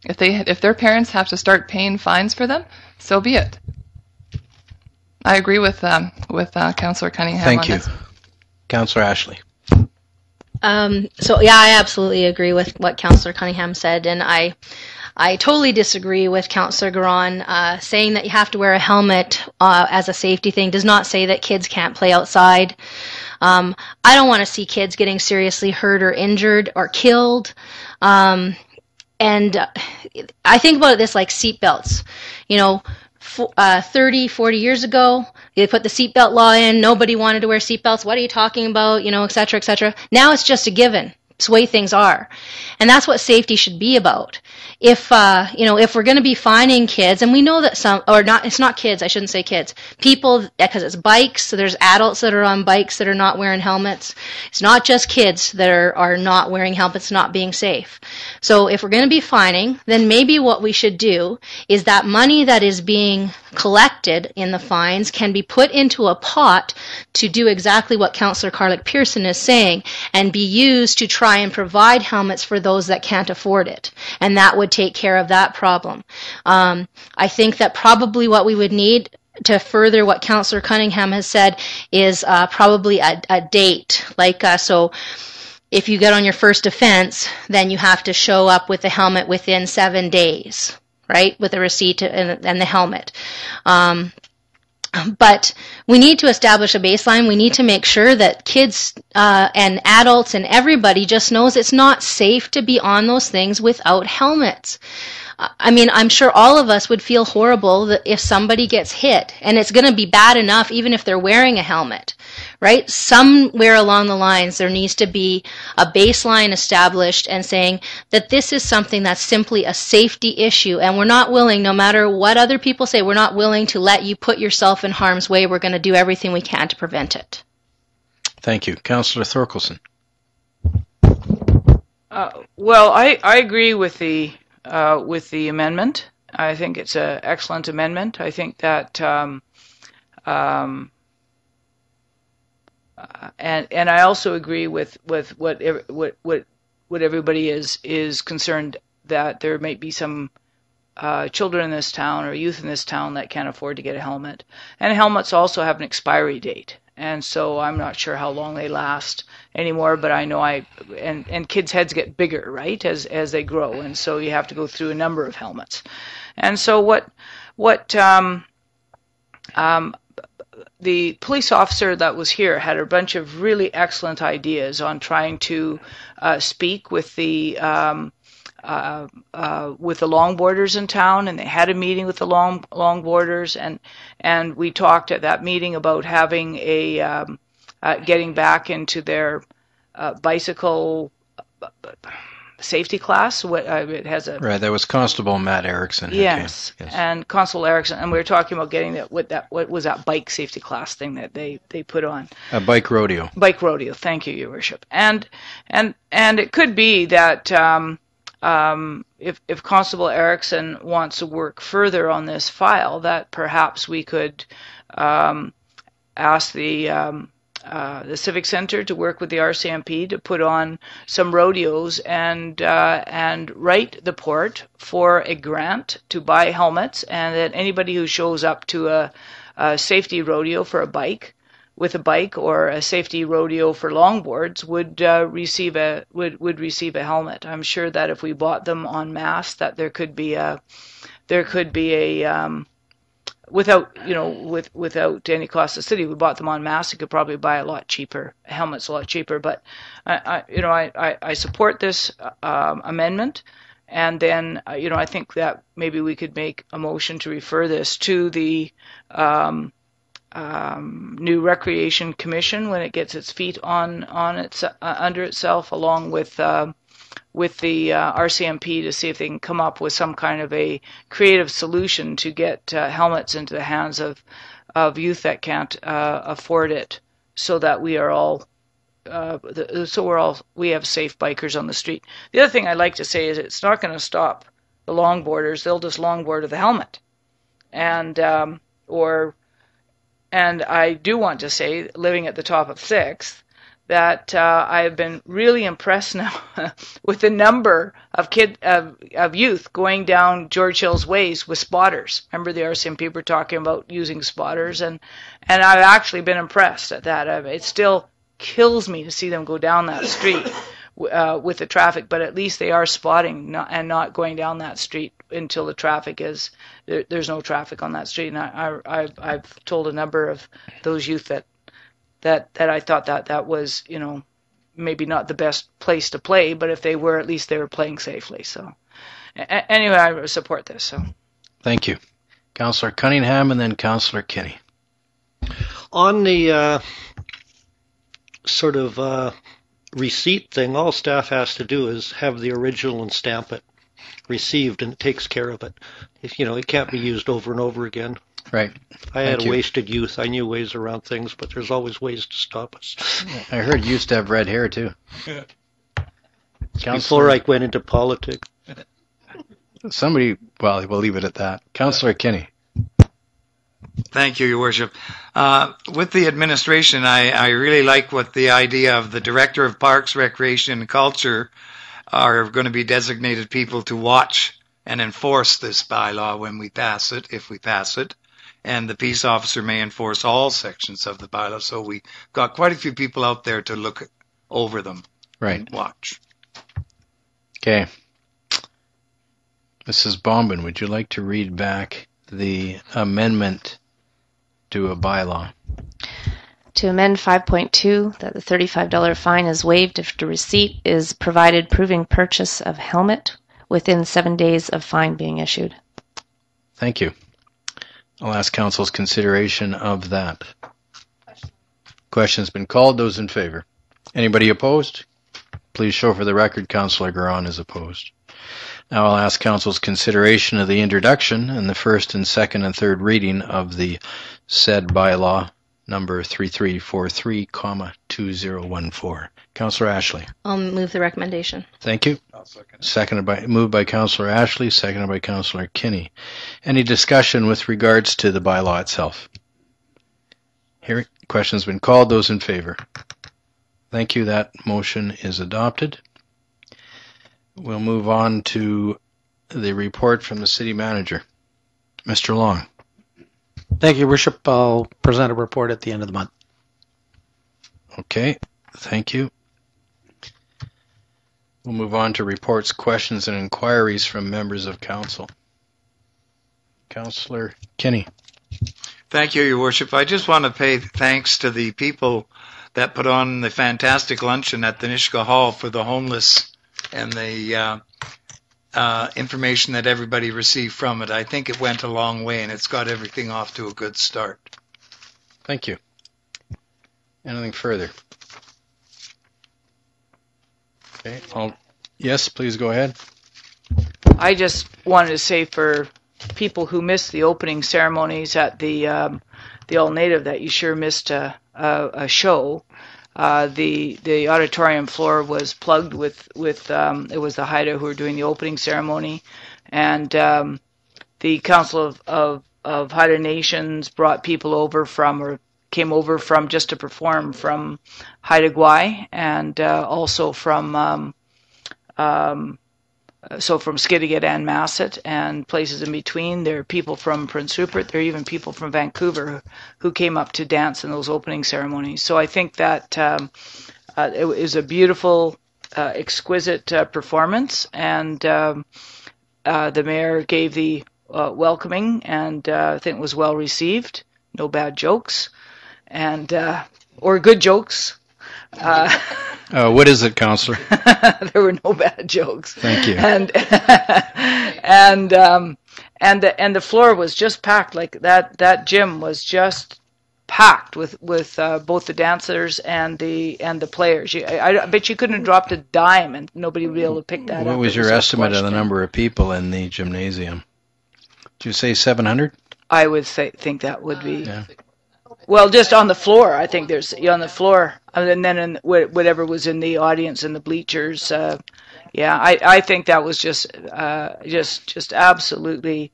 If their parents have to start paying fines for them, so be it. I agree with Councillor Cunningham. Thank on you. this. Councillor Ashley. So yeah, I absolutely agree with what Councillor Cunningham said, and I totally disagree with Councillor Garon. Saying that you have to wear a helmet as a safety thing does not say that kids can't play outside. I don't want to see kids getting seriously hurt or injured or killed. And I think about this like seatbelts. 30, 40 years ago, they put the seatbelt law in. Nobody wanted to wear seatbelts. What are you talking about? Et cetera, et cetera. Now it's just a given. It's the way things are. And that's what safety should be about. If we're going to be fining kids, and we know that it's not kids, I shouldn't say kids, people, because it's bikes, so there's adults that are on bikes that are not wearing helmets. It's not just kids that are not wearing helmets, not being safe. So if we're going to be fining, then maybe what we should do is that money that is being collected in the fines can be put into a pot to do exactly what Councillor Carlick-Pearson is saying, and be used to try and provide helmets for those that can't afford it. And that would take care of that problem. I think that probably what we would need to further what Councillor Cunningham has said is probably a date. So if you get on your first offense, then you have to show up with the helmet within 7 days, right? With a receipt and the helmet. But we need to establish a baseline. We need to make sure that kids and adults and everybody just knows it's not safe to be on those things without helmets. I mean, I'm sure all of us would feel horrible if somebody gets hit, and it's going to be bad enough even if they're wearing a helmet, right? Somewhere along the lines, there needs to be a baseline established and saying that this is something that's simply a safety issue, and we're not willing, no matter what other people say, we're not willing to let you put yourself in harm's way. We're going to do everything we can to prevent it. Thank you. Councillor Thorkelson. Well, I agree with the amendment. I think it's an excellent amendment. I think that, and I also agree with what everybody is concerned, that there might be some children in this town or youth in this town that can't afford to get a helmet. And helmets also have an expiry date. And so I'm not sure how long they last anymore, but I know and kids' heads get bigger, right, as they grow, and so you have to go through a number of helmets. And so the police officer that was here had a bunch of really excellent ideas on trying to speak with the longboarders in town, and they had a meeting with the longboarders, and we talked at that meeting about having getting back into their bicycle safety class. It has a right. That was Constable Matt Erickson. Yes, and Constable Erickson, and we were talking about getting what was that bike safety class thing that they put on. A bike rodeo. Bike rodeo. Thank you, Your Worship. And it could be that. If Constable Erickson wants to work further on this file, that perhaps we could ask the Civic Center to work with the RCMP to put on some rodeos and write the port for a grant to buy helmets, and that anybody who shows up to a safety rodeo for a bike, with a bike, or a safety rodeo for longboards would receive a helmet. I'm sure that if we bought them en masse, that there could be a without any cost to the city. We bought them en masse, you could probably buy helmets a lot cheaper. But I support this amendment. And then I think that maybe we could make a motion to refer this to the new Recreation Commission when it gets its feet under itself, along with the RCMP, to see if they can come up with some kind of a creative solution to get helmets into the hands of of youth that can't afford it, so that we are all we have safe bikers on the street. The other thing I'd like to say is it's not going to stop the longboarders. They'll just longboard with a helmet, and I do want to say, living at the top of 6th, that I have been really impressed now with the number of youth going down George Hill's ways with spotters. Remember the RCMP were talking about using spotters, and I've actually been impressed at that. It still kills me to see them go down that street with the traffic, but at least they are spotting and not going down that street until the traffic is there's no traffic on that street. And I've told a number of those youth that I thought that was, maybe not the best place to play, but if they were, at least they were playing safely. So anyway, I support this. So thank you. Councillor Cunningham and then Councillor Kinney. On the sort of receipt thing, all staff has to do is have the original and stamp it received, and it takes care of it. It can't be used over and over again. Right. I had a wasted youth. I knew ways around things, but there's always ways to stop us. I heard you used to have red hair too. Before I went into politics. Well, we'll leave it at that. Councillor Kinney. Thank you, Your Worship. With the administration, I really like what the idea of the Director of Parks, Recreation and Culture are going to be designated people to watch and enforce this bylaw when we pass it, if we pass it. And the peace officer may enforce all sections of the bylaw. So we got quite a few people out there to look over them. Right. And watch. Okay. Mrs. Bombin, would you like to read back the amendment to a bylaw? To amend 5.2, that the $35 fine is waived if the receipt is provided proving purchase of helmet within 7 days of fine being issued. Thank you. I'll ask Council's consideration of that. Question's been called. Those in favor? Anybody opposed? Please show for the record Councillor Garon is opposed. Now I'll ask Council's consideration of the introduction and the first and second and third reading of the said bylaw number 3343, 2014. Ashley. I'll move the recommendation. Thank you. Moved by Councillor Ashley, seconded by Councillor Kinney. Any discussion with regards to the bylaw itself? Hearing question's been called. Those in favor? Thank you. That motion is adopted. We'll move on to the report from the City Manager. Mr. Long. Thank you, Your Worship. I'll present a report at the end of the month. Okay, thank you. We'll move on to reports, questions, and inquiries from members of Council. Councillor Kinney. Thank you, Your Worship. I just want to pay thanks to the people that put on the fantastic luncheon at the Nisga'a Hall for the homeless and the information that everybody received from it. I think it went a long way, and it's got everything off to a good start. Thank you. Anything further? Okay. Yes, please go ahead. I just wanted to say for people who missed the opening ceremonies at the All Native that you sure missed a show. The auditorium floor was plugged with it was the Haida who were doing the opening ceremony, and the Council of Haida Nations brought people over came over from just to perform from Haida Gwaii, and also from Skidegate and Masset and places in between. There are people from Prince Rupert. There are even people from Vancouver who came up to dance in those opening ceremonies. So I think that it was a beautiful, exquisite performance, and the mayor gave the welcoming, and I think it was well received. No bad jokes, and or good jokes. What is it, Councillor? There were no bad jokes. Thank you. And the floor was just packed. Like that gym was just packed with both the dancers and the players. I bet you couldn't have dropped a dime and nobody would be able to pick that up. What was your estimate of the number of people in the gymnasium? Did you say 700? I would think that would be. Yeah. Well, just on the floor. I think there's on the floor, and then whatever was in the audience and the bleachers. Yeah, I think that was just absolutely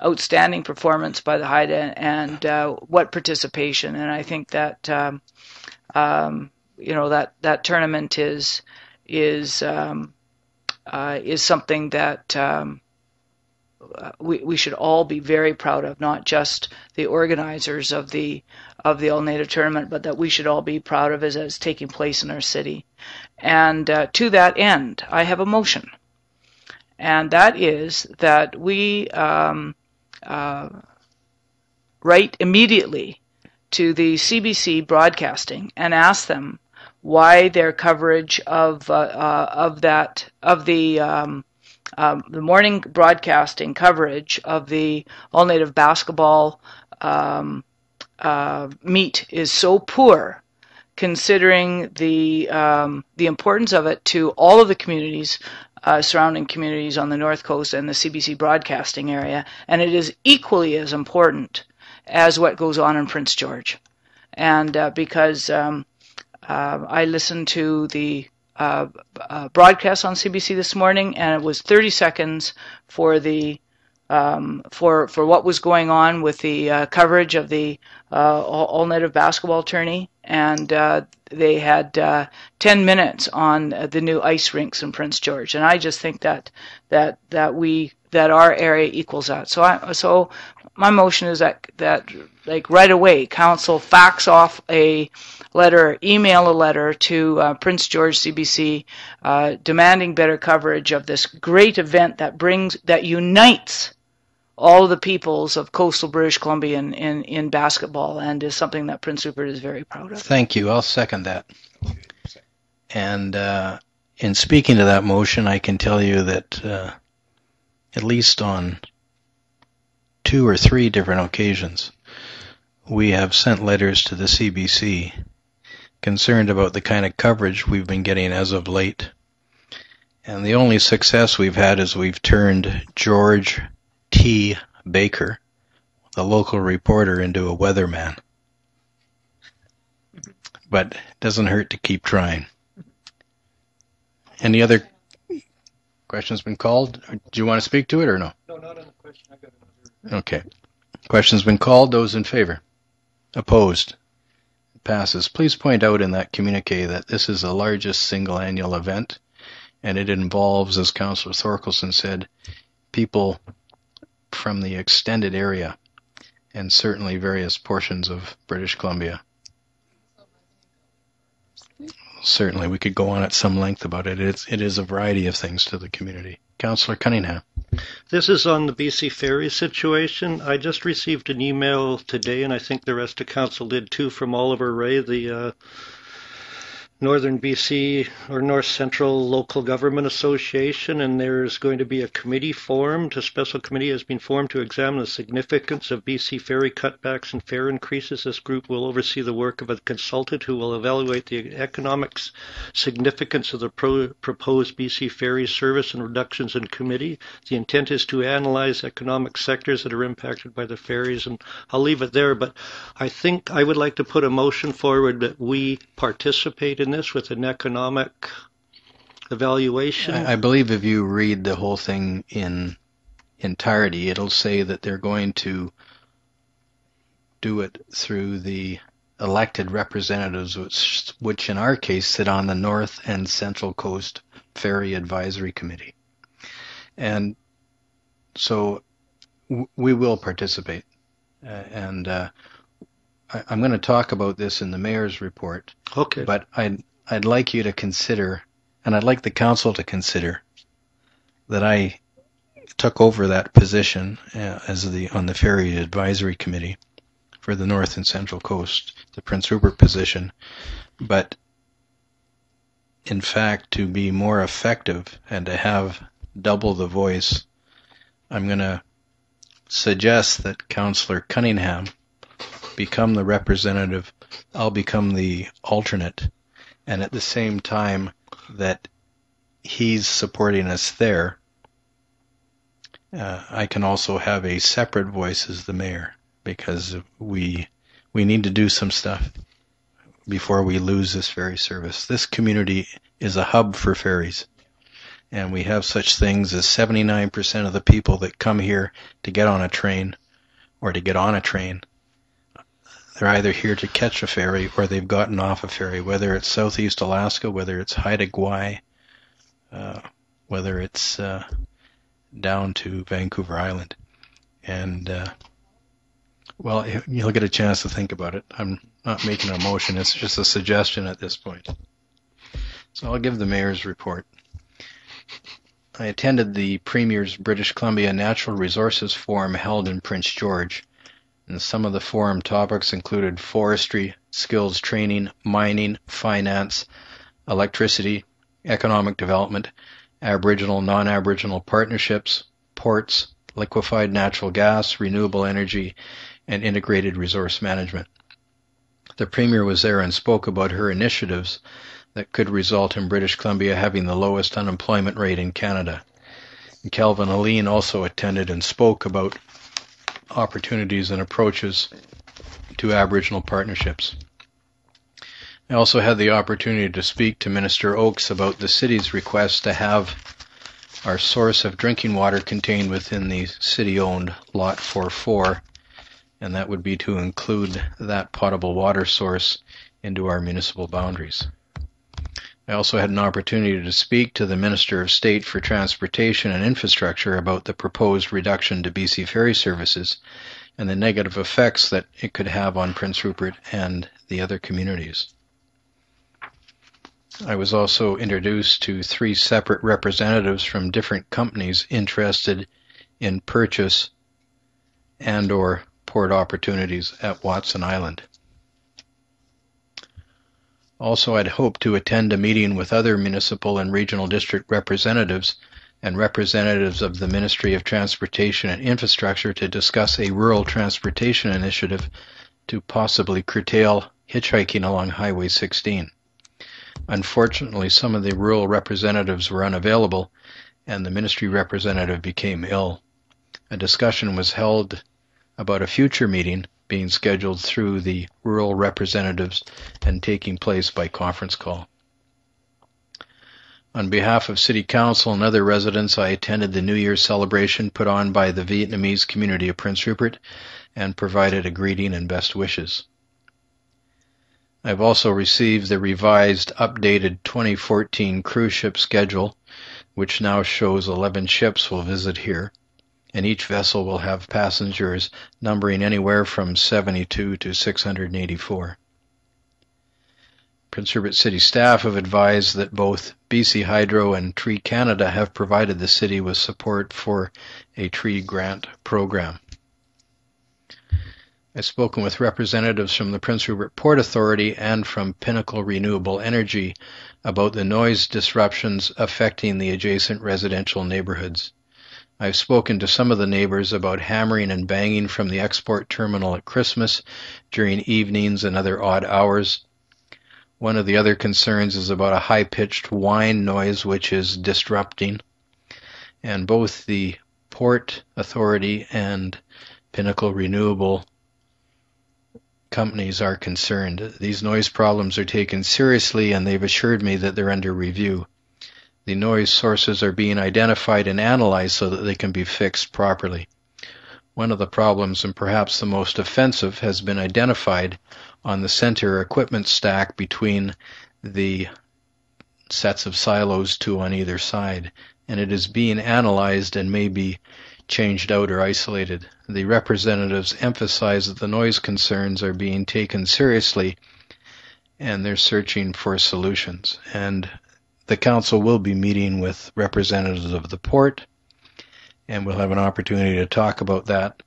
outstanding performance by the Haida, and what participation. And I think that that tournament is something that we should all be very proud of, not just the organizers of the All-Native tournament, but that we should all be proud of as it's taking place in our city. And to that end, I have a motion, and that is that we write immediately to the CBC Broadcasting and ask them why their coverage of the morning broadcasting coverage of the All-Native basketball meet is so poor, considering the importance of it to all of the communities, surrounding communities on the North Coast and the CBC broadcasting area, and it is equally as important as what goes on in Prince George. And because I listened to the broadcast on CBC this morning, and it was 30 seconds for the for what was going on with the coverage of the All-Native basketball tourney, and they had 10 minutes on the new ice rinks in Prince George, and I just think that our area equals that. So my motion is that like right away, council fax off a letter, email a letter to Prince George CBC demanding better coverage of this great event that unites all of the peoples of coastal British Columbia in basketball, and is something that Prince Rupert is very proud of. Thank you. I'll second that. And in speaking to that motion, I can tell you that at least on 2 or 3 different occasions, we have sent letters to the CBC concerned about the kind of coverage we've been getting as of late. And the only success we've had is we've turned George T. Baker, the local reporter, into a weatherman. But it doesn't hurt to keep trying. Any other questions been called? Do you want to speak to it or no? No, not on the question. I got another. Okay. Questions been called. Those in favor? Opposed? It passes. Please point out in that communique that this is the largest single annual event, and it involves, as Councillor Thorkelson said, people from the extended area and certainly various portions of British Columbia. Certainly, we could go on at some length about it. It is a variety of things to the community. Councillor Cunningham. This is on the BC Ferry situation. I just received an email today, and I think the rest of council did too, from Oliver Ray, the Northern BC or North Central Local Government Association, and there's going to be a committee formed. A special committee has been formed to examine the significance of BC ferry cutbacks and fare increases. This group will oversee the work of a consultant who will evaluate the economic significance of the proposed BC ferry service and reductions in committee. The intent is to analyze economic sectors that are impacted by the ferries, and I'll leave it there, but I think I would like to put a motion forward that we participate in this with an economic evaluation. I believe if you read the whole thing in entirety, it'll say that they're going to do it through the elected representatives, which in our case sit on the North and Central Coast Ferry Advisory Committee. And so we will participate. I'm going to talk about this in the mayor's report. Okay. But I'd like you to consider, and I'd like the council to consider, that I took over that position on the Ferry Advisory Committee for the North and Central Coast, the Prince Rupert position. But in fact, to be more effective and to have double the voice, I'm going to suggest that Councillor Cunningham become the representative, I'll become the alternate, and at the same time that he's supporting us there, I can also have a separate voice as the mayor, because we we need to do some stuff before we lose this ferry service. This community is a hub for ferries. And we have such things as 79% of the people that come here to get on a train or to get on a train, they're either here to catch a ferry or they've gotten off a ferry, whether it's Southeast Alaska, whether it's Haida Gwaii, whether it's down to Vancouver Island. And, well, you'll get a chance to think about it. I'm not making a motion. It's just a suggestion at this point. So I'll give the mayor's report. I attended the Premier's British Columbia Natural Resources Forum held in Prince George, and some of the forum topics included forestry, skills training, mining, finance, electricity, economic development, Aboriginal, non-Aboriginal partnerships, ports, liquefied natural gas, renewable energy, and integrated resource management. The Premier was there and spoke about her initiatives that could result in British Columbia having the lowest unemployment rate in Canada. And Kelvin Aline also attended and spoke about opportunities and approaches to Aboriginal partnerships. I also had the opportunity to speak to Minister Oakes about the city's request to have our source of drinking water contained within the city-owned Lot 44, and that would be to include that potable water source into our municipal boundaries. I also had an opportunity to speak to the Minister of State for Transportation and Infrastructure about the proposed reduction to BC ferry services and the negative effects that it could have on Prince Rupert and the other communities. I was also introduced to 3 separate representatives from different companies interested in purchase and/or port opportunities at Watson Island. Also, I'd hoped to attend a meeting with other municipal and regional district representatives and representatives of the Ministry of Transportation and Infrastructure to discuss a rural transportation initiative to possibly curtail hitchhiking along Highway 16. Unfortunately, some of the rural representatives were unavailable, and the ministry representative became ill. A discussion was held about a future meeting being scheduled through the rural representatives and taking place by conference call. On behalf of City Council and other residents, I attended the New Year's celebration put on by the Vietnamese community of Prince Rupert and provided a greeting and best wishes. I've also received the revised, updated 2014 cruise ship schedule, which now shows 11 ships will visit here, and each vessel will have passengers numbering anywhere from 72 to 684. Prince Rupert City staff have advised that both BC Hydro and Tree Canada have provided the city with support for a tree grant program. I've spoken with representatives from the Prince Rupert Port Authority and from Pinnacle Renewable Energy about the noise disruptions affecting the adjacent residential neighborhoods. I've spoken to some of the neighbors about hammering and banging from the export terminal at Christmas during evenings and other odd hours. One of the other concerns is about a high-pitched whine noise which is disrupting. And both the Port Authority and Pinnacle Renewable companies are concerned. These noise problems are taken seriously, and they've assured me that they're under review. The noise sources are being identified and analyzed so that they can be fixed properly. One of the problems, and perhaps the most offensive, has been identified on the center equipment stack between the sets of silos, 2 on either side, and it is being analyzed and may be changed out or isolated. The representatives emphasize that the noise concerns are being taken seriously and they're searching for solutions. And the council will be meeting with representatives of the port, and we'll have an opportunity to talk about that.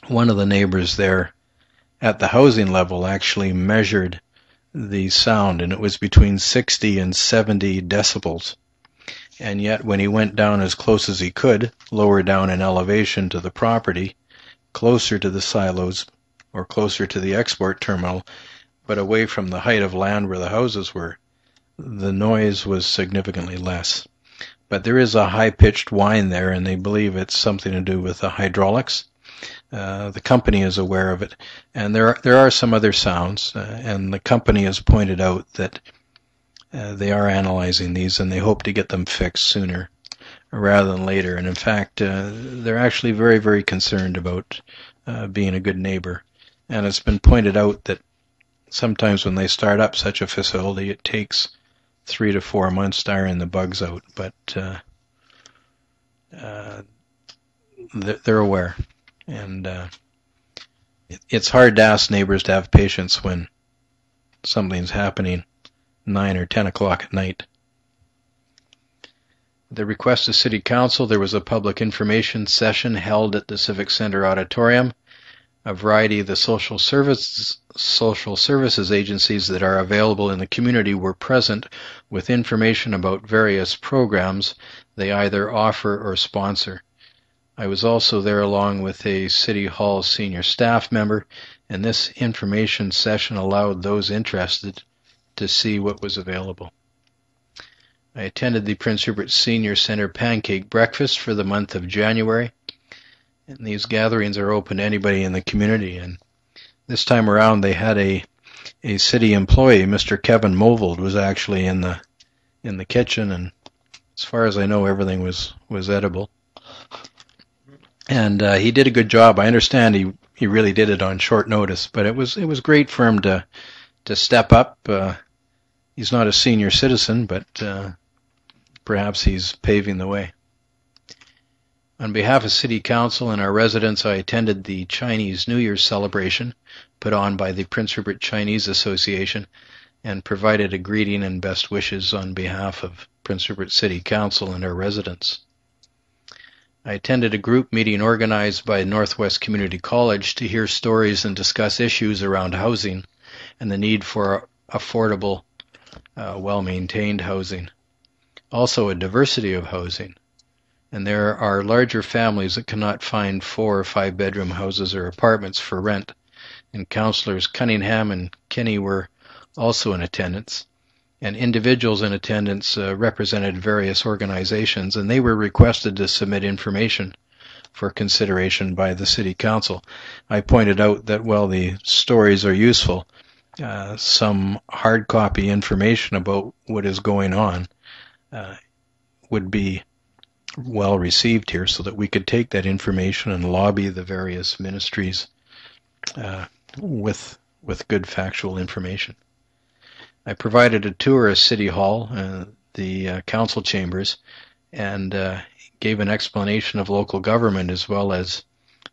One of the neighbors there at the housing level actually measured the sound, and it was between 60 and 70 decibels. And yet when he went down as close as he could, lower down in elevation to the property, closer to the silos or closer to the export terminal, but away from the height of land where the houses were, the noise was significantly less. But there is a high-pitched whine there, and they believe it's something to do with the hydraulics. The company is aware of it, and there are some other sounds, and the company has pointed out that they are analyzing these, and they hope to get them fixed sooner rather than later. And in fact, they're actually very, very concerned about being a good neighbor. And it's been pointed out that sometimes when they start up such a facility, it takes 3 to 4 months to iron the bugs out. But they're aware. And it's hard to ask neighbors to have patience when something's happening 9 or 10 o'clock at night. The request of City Council, there was a public information session held at the Civic Center Auditorium. A variety of the social services agencies that are available in the community were present with information about various programs they either offer or sponsor. I was also there along with a City Hall senior staff member, and this information session allowed those interested to see what was available. I attended the Prince Rupert Senior Center Pancake Breakfast for the month of January, and these gatherings are open to anybody in the community. And this time around, they had a city employee, Mr. Kevin Movold, was actually in the kitchen, and as far as I know, everything was edible. And he did a good job. I understand he really did it on short notice, but it was great for him to step up. He's not a senior citizen, but perhaps he's paving the way. On behalf of City Council and our residents, I attended the Chinese New Year celebration put on by the Prince Rupert Chinese Association and provided a greeting and best wishes on behalf of Prince Rupert City Council and our residents. I attended a group meeting organized by Northwest Community College to hear stories and discuss issues around housing and the need for affordable, well-maintained housing. Also a diversity of housing. And there are larger families that cannot find 4 or 5 bedroom houses or apartments for rent. And Councillors Cunningham and Kinney were also in attendance. And individuals in attendance represented various organizations, and they were requested to submit information for consideration by the City Council. I pointed out that while the stories are useful, some hard copy information about what is going on would be well received here so that we could take that information and lobby the various ministries with good factual information. I provided a tour of City Hall, the council chambers, and gave an explanation of local government as well as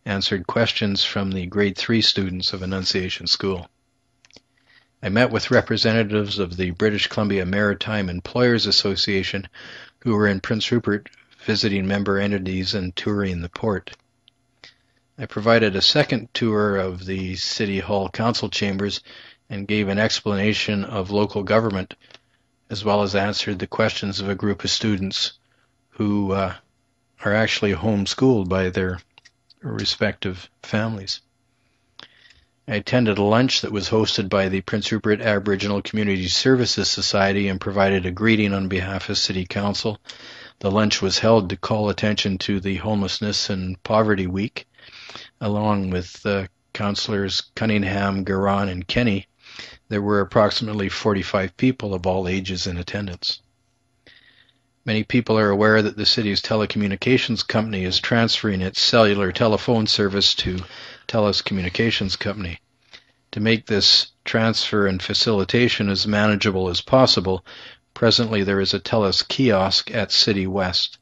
answered questions from the grade 3 students of Annunciation School. I met with representatives of the British Columbia Maritime Employers Association who were in Prince Rupert visiting member entities and touring the port. I provided a second tour of the City Hall council chambers and gave an explanation of local government, as well as answered the questions of a group of students who are actually homeschooled by their respective families. I attended a lunch that was hosted by the Prince Rupert Aboriginal Community Services Society and provided a greeting on behalf of City Council. The lunch was held to call attention to the Homelessness and Poverty Week, along with Councillors Cunningham, Garon, and Kenny. There were approximately 45 people of all ages in attendance. Many people are aware that the city's telecommunications company is transferring its cellular telephone service to TELUS Communications Company. To make this transfer and facilitation as manageable as possible, presently there is a TELUS kiosk at City West,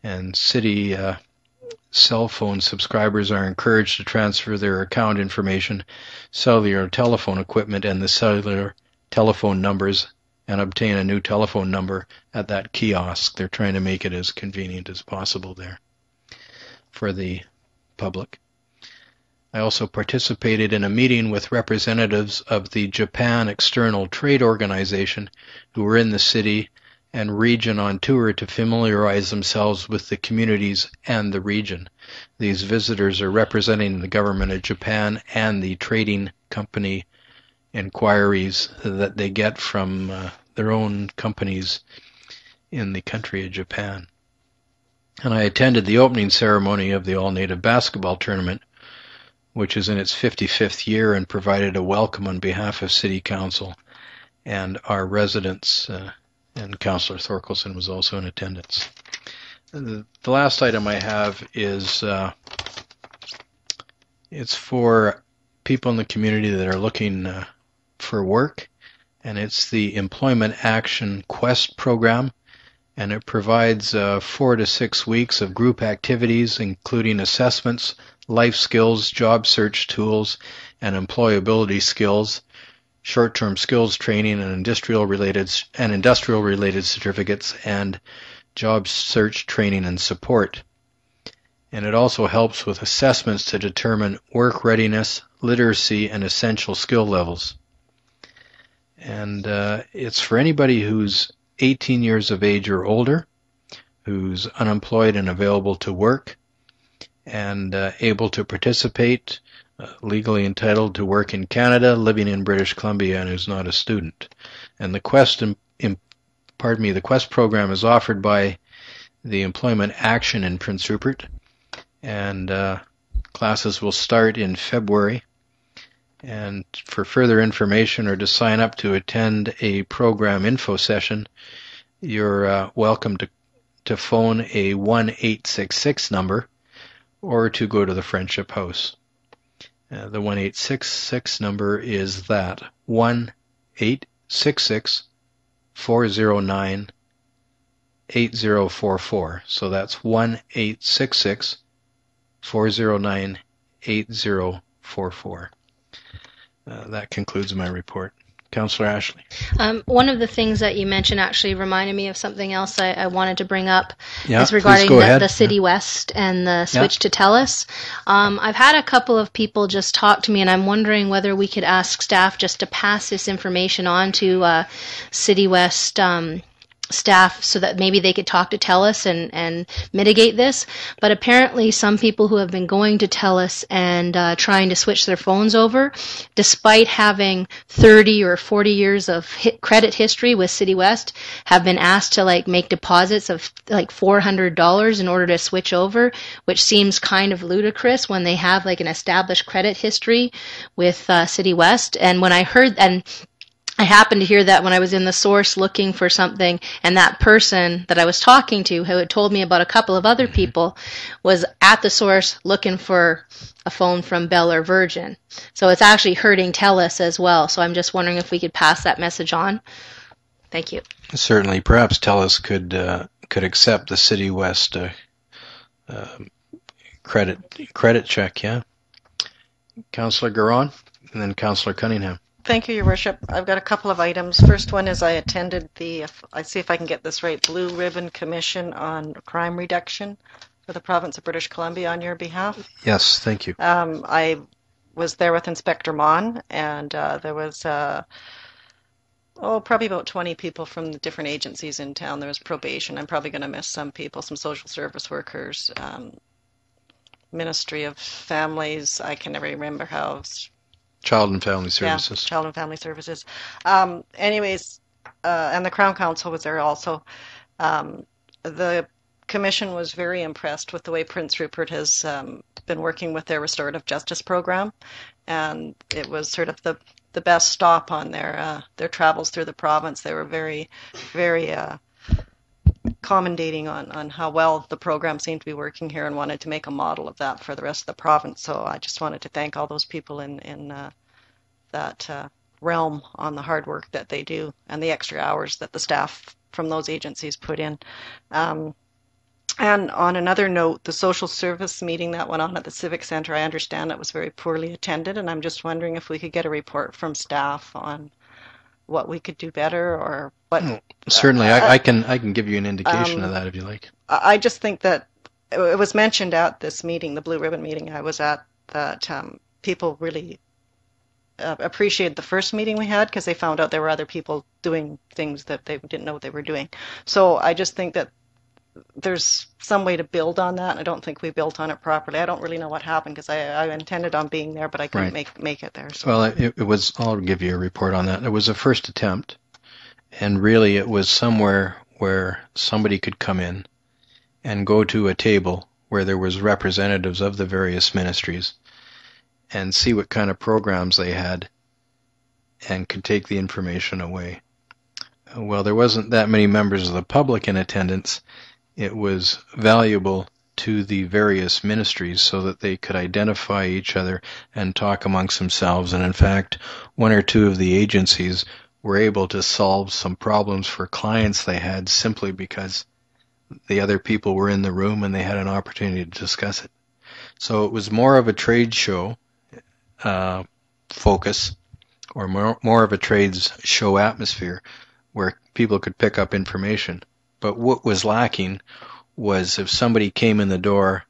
and city cell phone subscribers are encouraged to transfer their account information, cellular telephone equipment, and the cellular telephone numbers and obtain a new telephone number at that kiosk. They're trying to make it as convenient as possible there for the public. I also participated in a meeting with representatives of the Japan External Trade Organization who were in the city and region on tour to familiarize themselves with the communities and the region. These visitors are representing the government of Japan and the trading company inquiries that they get from their own companies in the country of Japan. And I attended the opening ceremony of the All-Native Basketball Tournament, which is in its 55th year and provided a welcome on behalf of City Council and our residents, and Councillor Thorkelson was also in attendance. The last item I have is it's for people in the community that are looking for work, and it's the Employment Action Quest program, and it provides 4 to 6 weeks of group activities, including assessments, life skills, job search tools, and employability skills, short-term skills training, and industrial-related certificates, and job search training and support. And it also helps with assessments to determine work readiness, literacy, and essential skill levels. And it's for anybody who's 18 years of age or older, who's unemployed and available to work, and able to participate, legally entitled to work in Canada, living in British Columbia, and who's not a student. And the Quest program is offered by the Employment Action in Prince Rupert, and classes will start in February. And for further information or to sign up to attend a program info session, you're welcome to phone a 1-866 number or to go to the Friendship House. The 1-866 number is that 1-866-409-8044. So that's 1-866-409-8044. That concludes my report. Councillor Ashley. One of the things that you mentioned actually reminded me of something else I wanted to bring up. Yeah, is regarding please go ahead. the City West and the switch to TELUS. I've had a couple of people just talk to me, and I'm wondering whether we could ask staff just to pass this information on to City West staff so that maybe they could talk to TELUS and mitigate this. But apparently some people who have been going to TELUS and trying to switch their phones over, despite having 30 or 40 years of credit history with City West, have been asked to make deposits of $400 in order to switch over, which seems kind of ludicrous when they have an established credit history with City West. And when I heard, and I happened to hear that when I was in the Source looking for something, and that person that I was talking to, who had told me about a couple of other people, was at the Source looking for a phone from Bell or Virgin. So it's actually hurting TELUS as well. So I'm just wondering if we could pass that message on. Thank you. Certainly. Perhaps TELUS could accept the City West credit check, yeah? Councillor Garon, and then Councillor Cunningham. Thank you, Your Worship. I've got a couple of items. First one is I attended I see if I can get this right, Blue Ribbon Commission on Crime Reduction for the province of British Columbia on your behalf. Yes, thank you. I was there with Inspector Mon, and there was probably about 20 people from the different agencies in town. There was probation. I'm probably going to miss some people, some social service workers, Ministry of Families. I can never remember how. Child and Family Services. Yeah, Child and Family Services. Anyways, and the Crown Council was there also. The Commission was very impressed with the way Prince Rupert has been working with their restorative justice program, and it was sort of the best stop on their travels through the province. They were very, very commendating on how well the program seemed to be working here, and wanted to make a model of that for the rest of the province. So I just wanted to thank all those people in that realm on the hard work that they do and the extra hours that the staff from those agencies put in. And on another note, the social service meeting that went on at the Civic Center, I understand it was very poorly attended, and I'm just wondering if we could get a report from staff on what we could do better, or what. Certainly, I can give you an indication of that if you like. I just think that it was mentioned at this meeting, the Blue Ribbon meeting I was at, that people really appreciated the first meeting we had, because they found out there were other people doing things that they didn't know they were doing. So I just think that there's some way to build on that, and I don't think we built on it properly. I don't really know what happened, because I intended on being there, but I couldn't make it there. So. Well, it was. I'll give you a report on that. It was a first attempt, and really it was somewhere where somebody could come in and go to a table where there was representatives of the various ministries and see what kind of programs they had and could take the information away. Well, there wasn't that many members of the public in attendance. It was valuable to the various ministries so that they could identify each other and talk amongst themselves. And in fact, one or two of the agencies were able to solve some problems for clients they had simply because the other people were in the room and they had an opportunity to discuss it. So it was more of a trade show focus, or more of a trades show atmosphere where people could pick up information. But what was lacking was if somebody came in the door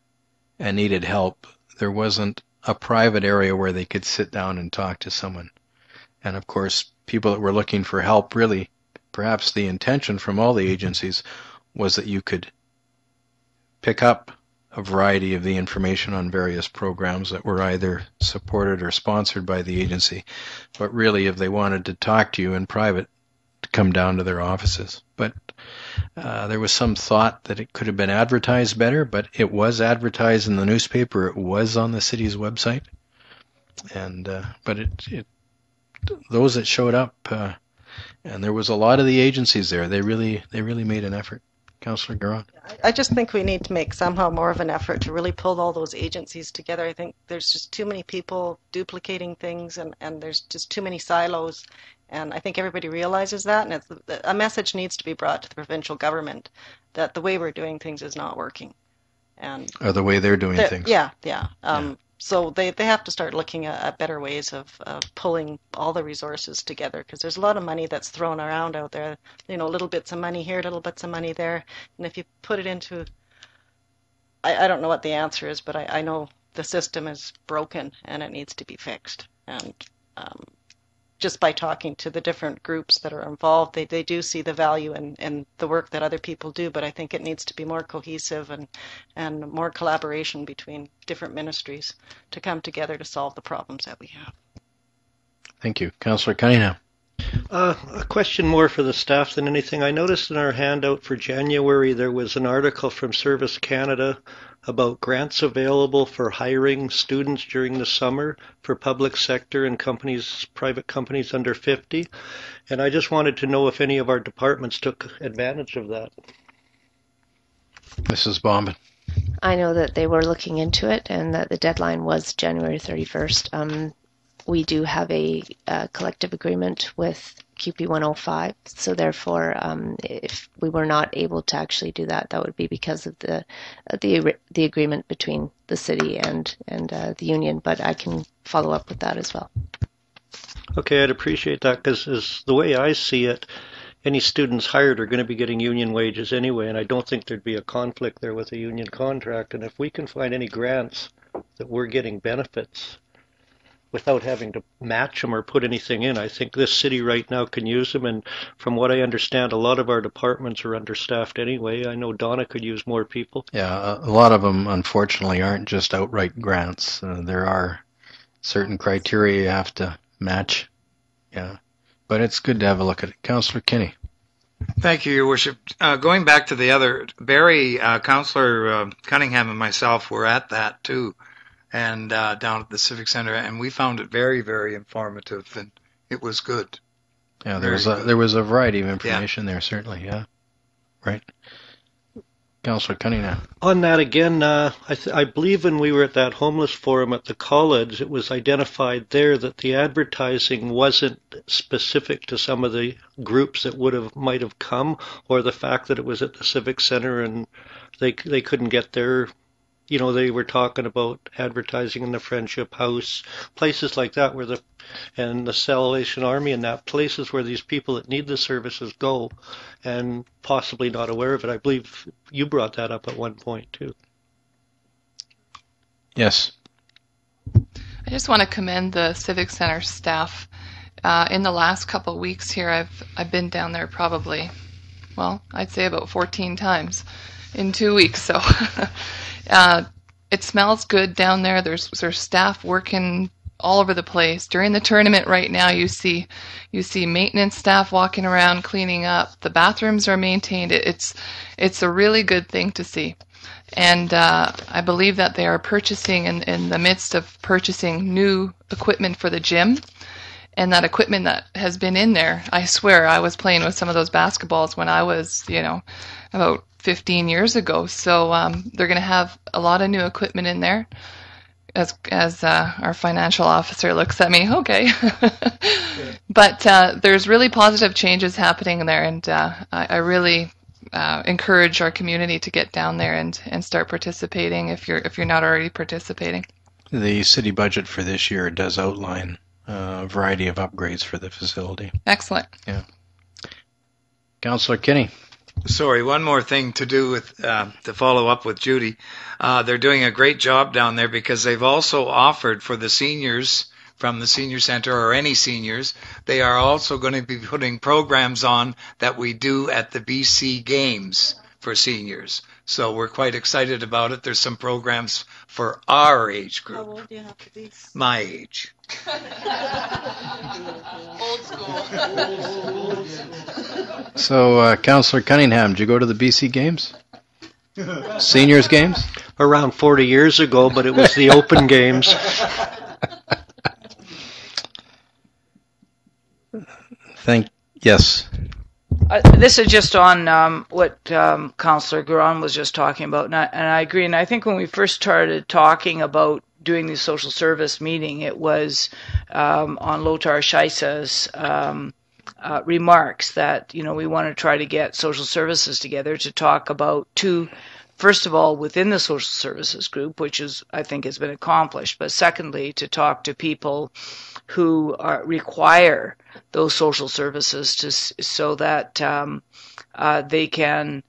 and needed help, there wasn't a private area where they could sit down and talk to someone. And of course, people that were looking for help, really, perhaps the intention from all the agencies was that you could pick up a variety of the information on various programs that were either supported or sponsored by the agency. But really, if they wanted to talk to you in private, to come down to their offices. But there was some thought that it could have been advertised better, but it was advertised in the newspaper. It was on the city's website. And but those that showed up, and there was a lot of the agencies there. They really made an effort. Councillor Garon. I just think we need to make somehow more of an effort to really pull all those agencies together. I think there's just too many people duplicating things, and there's just too many silos. And I think everybody realizes that, and a message needs to be brought to the provincial government that the way we're doing things is not working. Or the way they're doing things. Yeah. So they have to start looking at better ways of pulling all the resources together, because there's a lot of money that's thrown around out there. Little bits of money here, little bits of money there. And if you put it into, I don't know what the answer is, but I know the system is broken and it needs to be fixed. And just by talking to the different groups that are involved, they do see the value in the work that other people do, but I think it needs to be more cohesive and more collaboration between different ministries to come together to solve the problems that we have. Thank you. Councillor Cunningham. A question more for the staff than anything. I noticed in our handout for January there was an article from Service Canada about grants available for hiring students during the summer for public sector and private companies under 50. And I just wanted to know if any of our departments took advantage of that. Mrs. Bombin. I know that they were looking into it and that the deadline was January 31st. We do have a collective agreement with QP 105, so therefore, if we were not able to actually do that, that would be because of the agreement between the city and the union. But I can follow up with that as well. Okay, I'd appreciate that, because the way I see it, any students hired are going to be getting union wages anyway, and I don't think there'd be a conflict there with a union contract. And if we can find any grants that we're getting benefits without having to match them or put anything in, I think this city right now can use them. And from what I understand, a lot of our departments are understaffed anyway. I know Donna could use more people. Yeah, a lot of them, unfortunately, aren't just outright grants. There are certain criteria you have to match. Yeah, but it's good to have a look at it. Councillor Kinney. Thank you, Your Worship. Going back to the other, Barry, Councillor Cunningham and myself were at that too, and down at the Civic Center, and we found it very, very informative, and it was good. Yeah, there was a variety of information there, certainly. Yeah, right. Councillor Cunningham. On that again, I believe when we were at that homeless forum at the college, it was identified there that the advertising wasn't specific to some of the groups that might have come, or the fact that it was at the Civic Center and they couldn't get there. They were talking about advertising in the Friendship House, places like that and the Salvation Army and that, places where these people that need the services go, and possibly not aware of it. I believe you brought that up at one point too. Yes. I just want to commend the Civic Center staff. In the last couple of weeks here, I've been down there probably, I'd say about 14 times in 2 weeks. So it smells good down there. There's staff working all over the place. During the tournament right now, you see maintenance staff walking around cleaning up. The bathrooms are maintained. It's a really good thing to see. And I believe that they are purchasing, in the midst of purchasing new equipment for the gym. And that equipment that has been in there, I swear I was playing with some of those basketballs when I was, about 15 years ago. So they're going to have a lot of new equipment in there. As our financial officer looks at me, okay. But there's really positive changes happening there, and I really encourage our community to get down there and start participating if you're not already participating. The city budget for this year does outline a variety of upgrades for the facility. Excellent. Yeah. Councillor Kinney. Sorry, one more thing to do with to follow up with Judy. They're doing a great job down there because they've also offered for the seniors from the senior center, or any seniors, they are also going to be putting programs on that we do at the BC Games for seniors. So we're quite excited about it. There's some programs for our age group. How old do you have to be? My age. Old school. So, Councillor Cunningham, did you go to the BC Games? Seniors Games? Around 40 years ago, but it was the Open Games. Yes. This is just on what Councillor Garon was just talking about, and I agree. And I think when we first started talking about doing the social service meeting, it was on Lothar Scheisse's remarks that we want to try to get social services together to talk about first of all, within the social services group, which I think has been accomplished, but secondly, to talk to people who require those social services so that they can,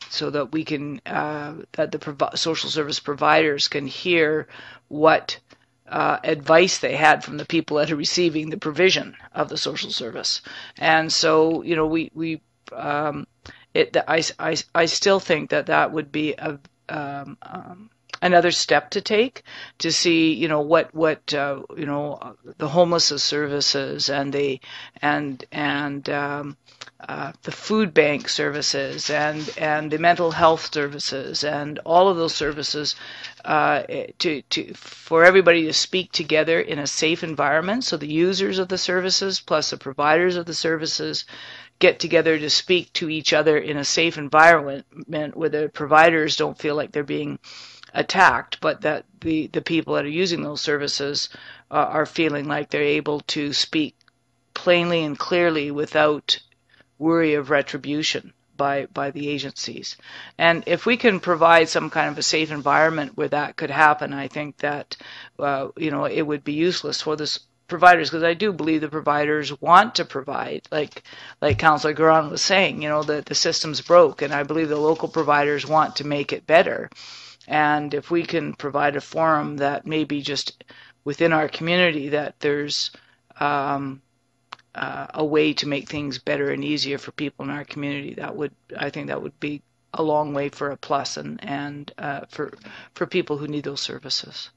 so that we can, that the social service providers can hear what advice they had from the people that are receiving the provision of the social service. And so, I still think that would be another step to take to see, what the homelessness services and the food bank services and the mental health services and all of those services for everybody to speak together in a safe environment. So the users of the services plus the providers of the services get together to speak to each other in a safe environment where the providers don't feel like they're being attacked, but that the people that are using those services are feeling like they're able to speak plainly and clearly without worry of retribution by the agencies. And if we can provide some kind of a safe environment where that could happen, I think that it would be useless for this providers, because I do believe the providers want to provide, like Councillor Garon was saying, that the system's broke, and I believe the local providers want to make it better. And if we can provide a forum that maybe just within our community that there's a way to make things better and easier for people in our community, I think that would be a long way for a plus and for people who need those services.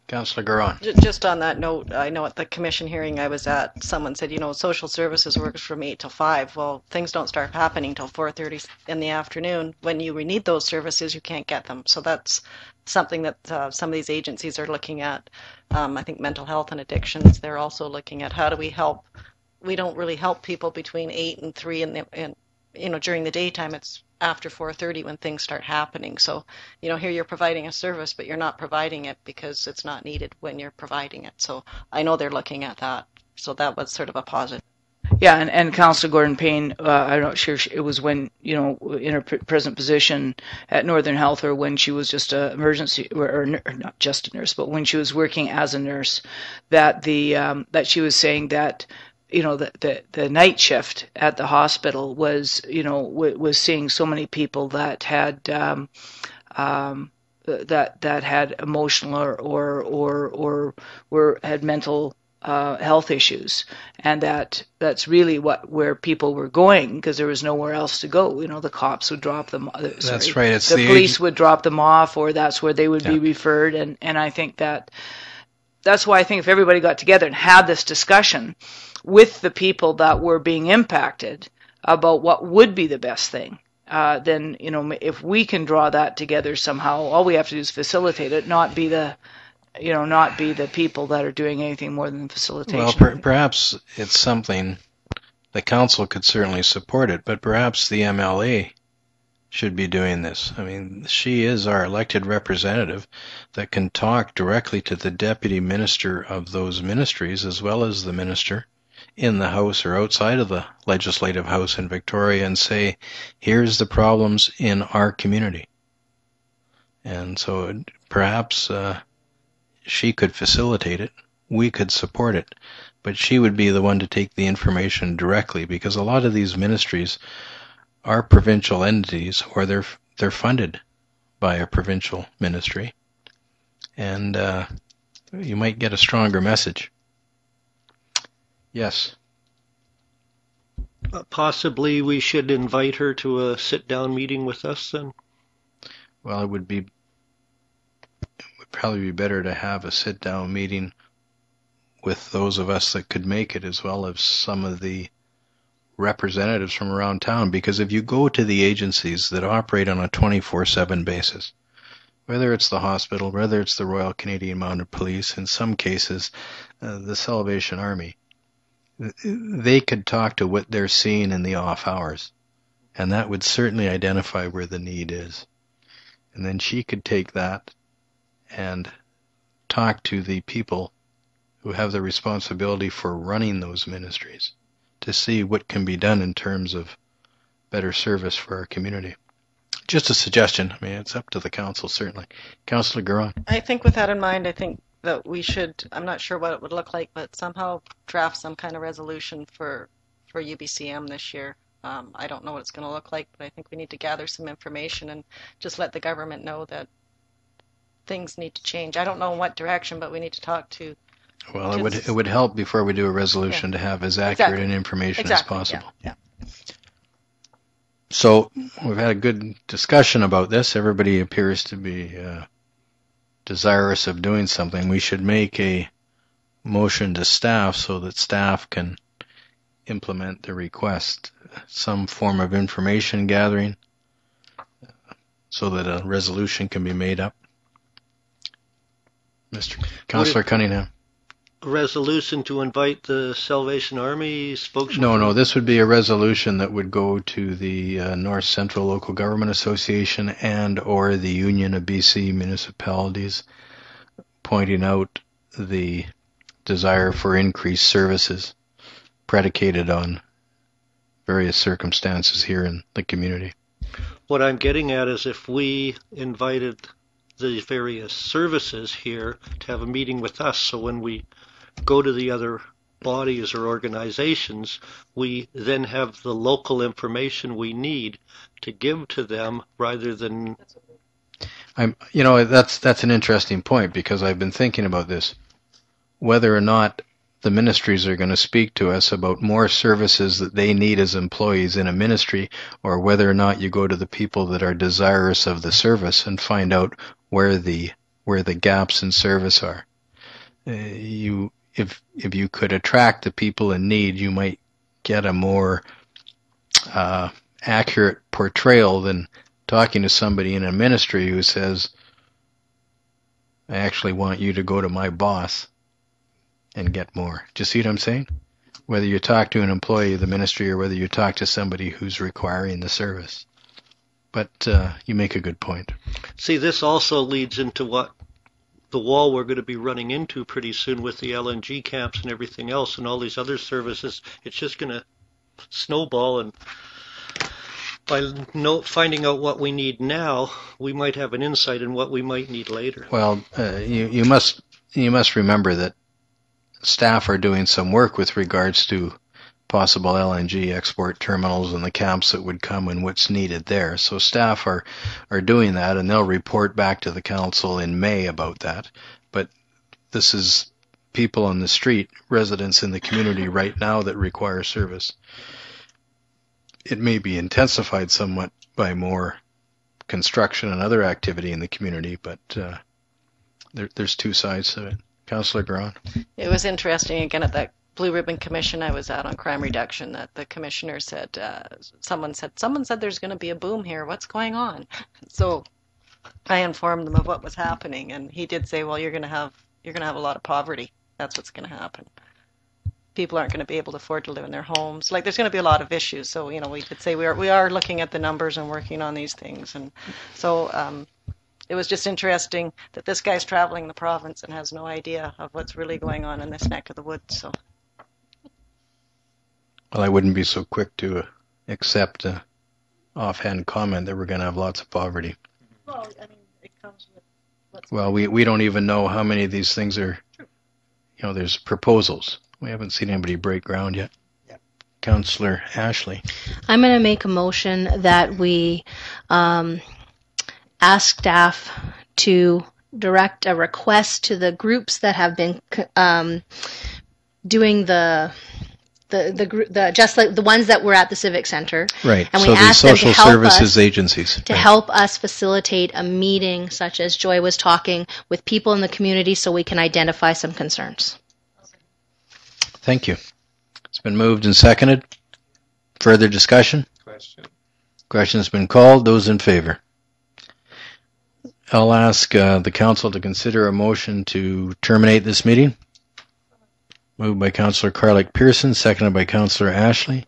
Councillor Garon. Just on that note, I know at the commission hearing I was at, someone said, social services works from 8 till 5. Well, things don't start happening till 4:30 in the afternoon. When you need those services, you can't get them. So that's something that some of these agencies are looking at. I think mental health and addictions, they're also looking at how do we help. We don't really help people between 8 and 3 and during the daytime. It's after 4:30 when things start happening. So, here you're providing a service, but you're not providing it because it's not needed when you're providing it. So I know they're looking at that. So that was sort of a positive. Yeah, and Councillor Gordon Payne, I'm not sure it was when, in her present position at Northern Health, or when she was just an emergency, or not just a nurse, but when she was working as a nurse, that that she was saying that the night shift at the hospital was seeing so many people that had that had emotional or had mental health issues, and that's really where people were going, because there was nowhere else to go. The cops would drop them. That's right. It's the police would drop them off, or that's where they would be referred. And I think that's why I think if everybody got together and had this discussion with the people that were being impacted about what would be the best thing then if we can draw that together somehow, all we have to do is facilitate it, not be the people that are doing anything more than facilitation. Well, perhaps it's something the council could certainly support it, but perhaps the MLA should be doing this. I mean, she is our elected representative that can talk directly to the deputy minister of those ministries as well as the minister in the House or outside of the Legislative House in Victoria and say, here's the problems in our community. And so perhaps she could facilitate it, we could support it, but she would be the one to take the information directly, because a lot of these ministries are provincial entities, or they're funded by a provincial ministry, and you might get a stronger message. Yes. Possibly we should invite her to a sit-down meeting with us then? Well, it would probably be better to have a sit-down meeting with those of us that could make it, as well as some of the representatives from around town, because if you go to the agencies that operate on a 24/7 basis, whether it's the hospital, whether it's the Royal Canadian Mounted Police, in some cases the Salvation Army, they could talk to what they're seeing in the off hours, and that would certainly identify where the need is. And then she could take that and talk to the people who have the responsibility for running those ministries to see what can be done in terms of better service for our community. Just a suggestion. I mean, it's up to the council, certainly. Councillor Garon. I think with that in mind, I think that we should, I'm not sure what it would look like, but somehow draft some kind of resolution for UBCM this year. I don't know what it's going to look like, but I think we need to gather some information and just let the government know that things need to change. I don't know in what direction, but we need to talk to. Well, it would help before we do a resolution to have as accurate an information as possible. Yeah. So we've had a good discussion about this. Everybody appears to be desirous of doing something. We should make a motion to staff so that staff can implement the request, some form of information gathering so that a resolution can be made up. Mr. Councillor Cunningham. A resolution to invite the Salvation Army spokesman? No, this would be a resolution that would go to the North Central Local Government Association and or the Union of BC Municipalities, pointing out the desire for increased services predicated on various circumstances here in the community. What I'm getting at is if we invited the various services here to have a meeting with us, so when we go to the other bodies or organizations, we then have the local information we need to give to them rather than... That's an interesting point, because I've been thinking about this. Whether or not the ministries are going to speak to us about more services that they need as employees in a ministry, or whether or not you go to the people that are desirous of the service and find out where the gaps in service are. If you could attract the people in need, you might get a more accurate portrayal than talking to somebody in a ministry who says, I actually want you to go to my boss and get more. Do you see what I'm saying? Whether you talk to an employee of the ministry or whether you talk to somebody who's requiring the service. But you make a good point. See, this also leads into what the wall we're going to be running into pretty soon with the LNG camps and everything else and all these other services. It's just going to snowball, and by finding out what we need now, we might have an insight in what we might need later. Well, you must remember that staff are doing some work with regards to possible LNG export terminals and the camps that would come and what's needed there. So staff are doing that, and they'll report back to the council in May about that. But this is people on the street, residents in the community right now that require service. It may be intensified somewhat by more construction and other activity in the community, but there's two sides to it. Councillor Garon. It was interesting again at that Blue Ribbon Commission I was at on crime reduction that the commissioner said, someone said there's going to be a boom here. What's going on? So I informed them of what was happening, and he did say, well, you're going to have a lot of poverty. That's what's going to happen. People aren't going to be able to afford to live in their homes. Like, there's going to be a lot of issues. So, you know, we could say we are looking at the numbers and working on these things. And so it was just interesting that this guy's traveling the province and has no idea of what's really going on in this neck of the woods. So, Well, I wouldn't be so quick to accept an offhand comment that we're going to have lots of poverty. well, I mean, it comes with what's Well, we don't even know how many of these things are, you know, there's proposals. We haven't seen anybody break ground yet. Yeah. Councillor Ashley. I'm going to make a motion that we ask staff to direct a request to the groups that have been doing the just like the ones that were at the Civic Center. Right. And we So the asked them to social help services us agencies. to Right. help us facilitate a meeting such as Joy was talking with people in the community so we can identify some concerns. Thank you. It's been moved and seconded. Further discussion? Question's been called. Those in favor? I'll ask the council to consider a motion to terminate this meeting. Moved by Councillor Carlick Pearson, seconded by Councillor Ashley.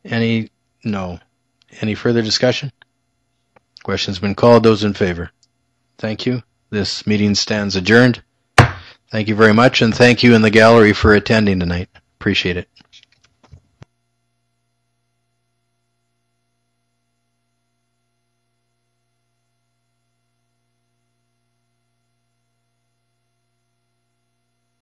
No. Any further discussion? Question's been called. Those in favor? Thank you. This meeting stands adjourned. Thank you very much, and thank you in the gallery for attending tonight. Appreciate it.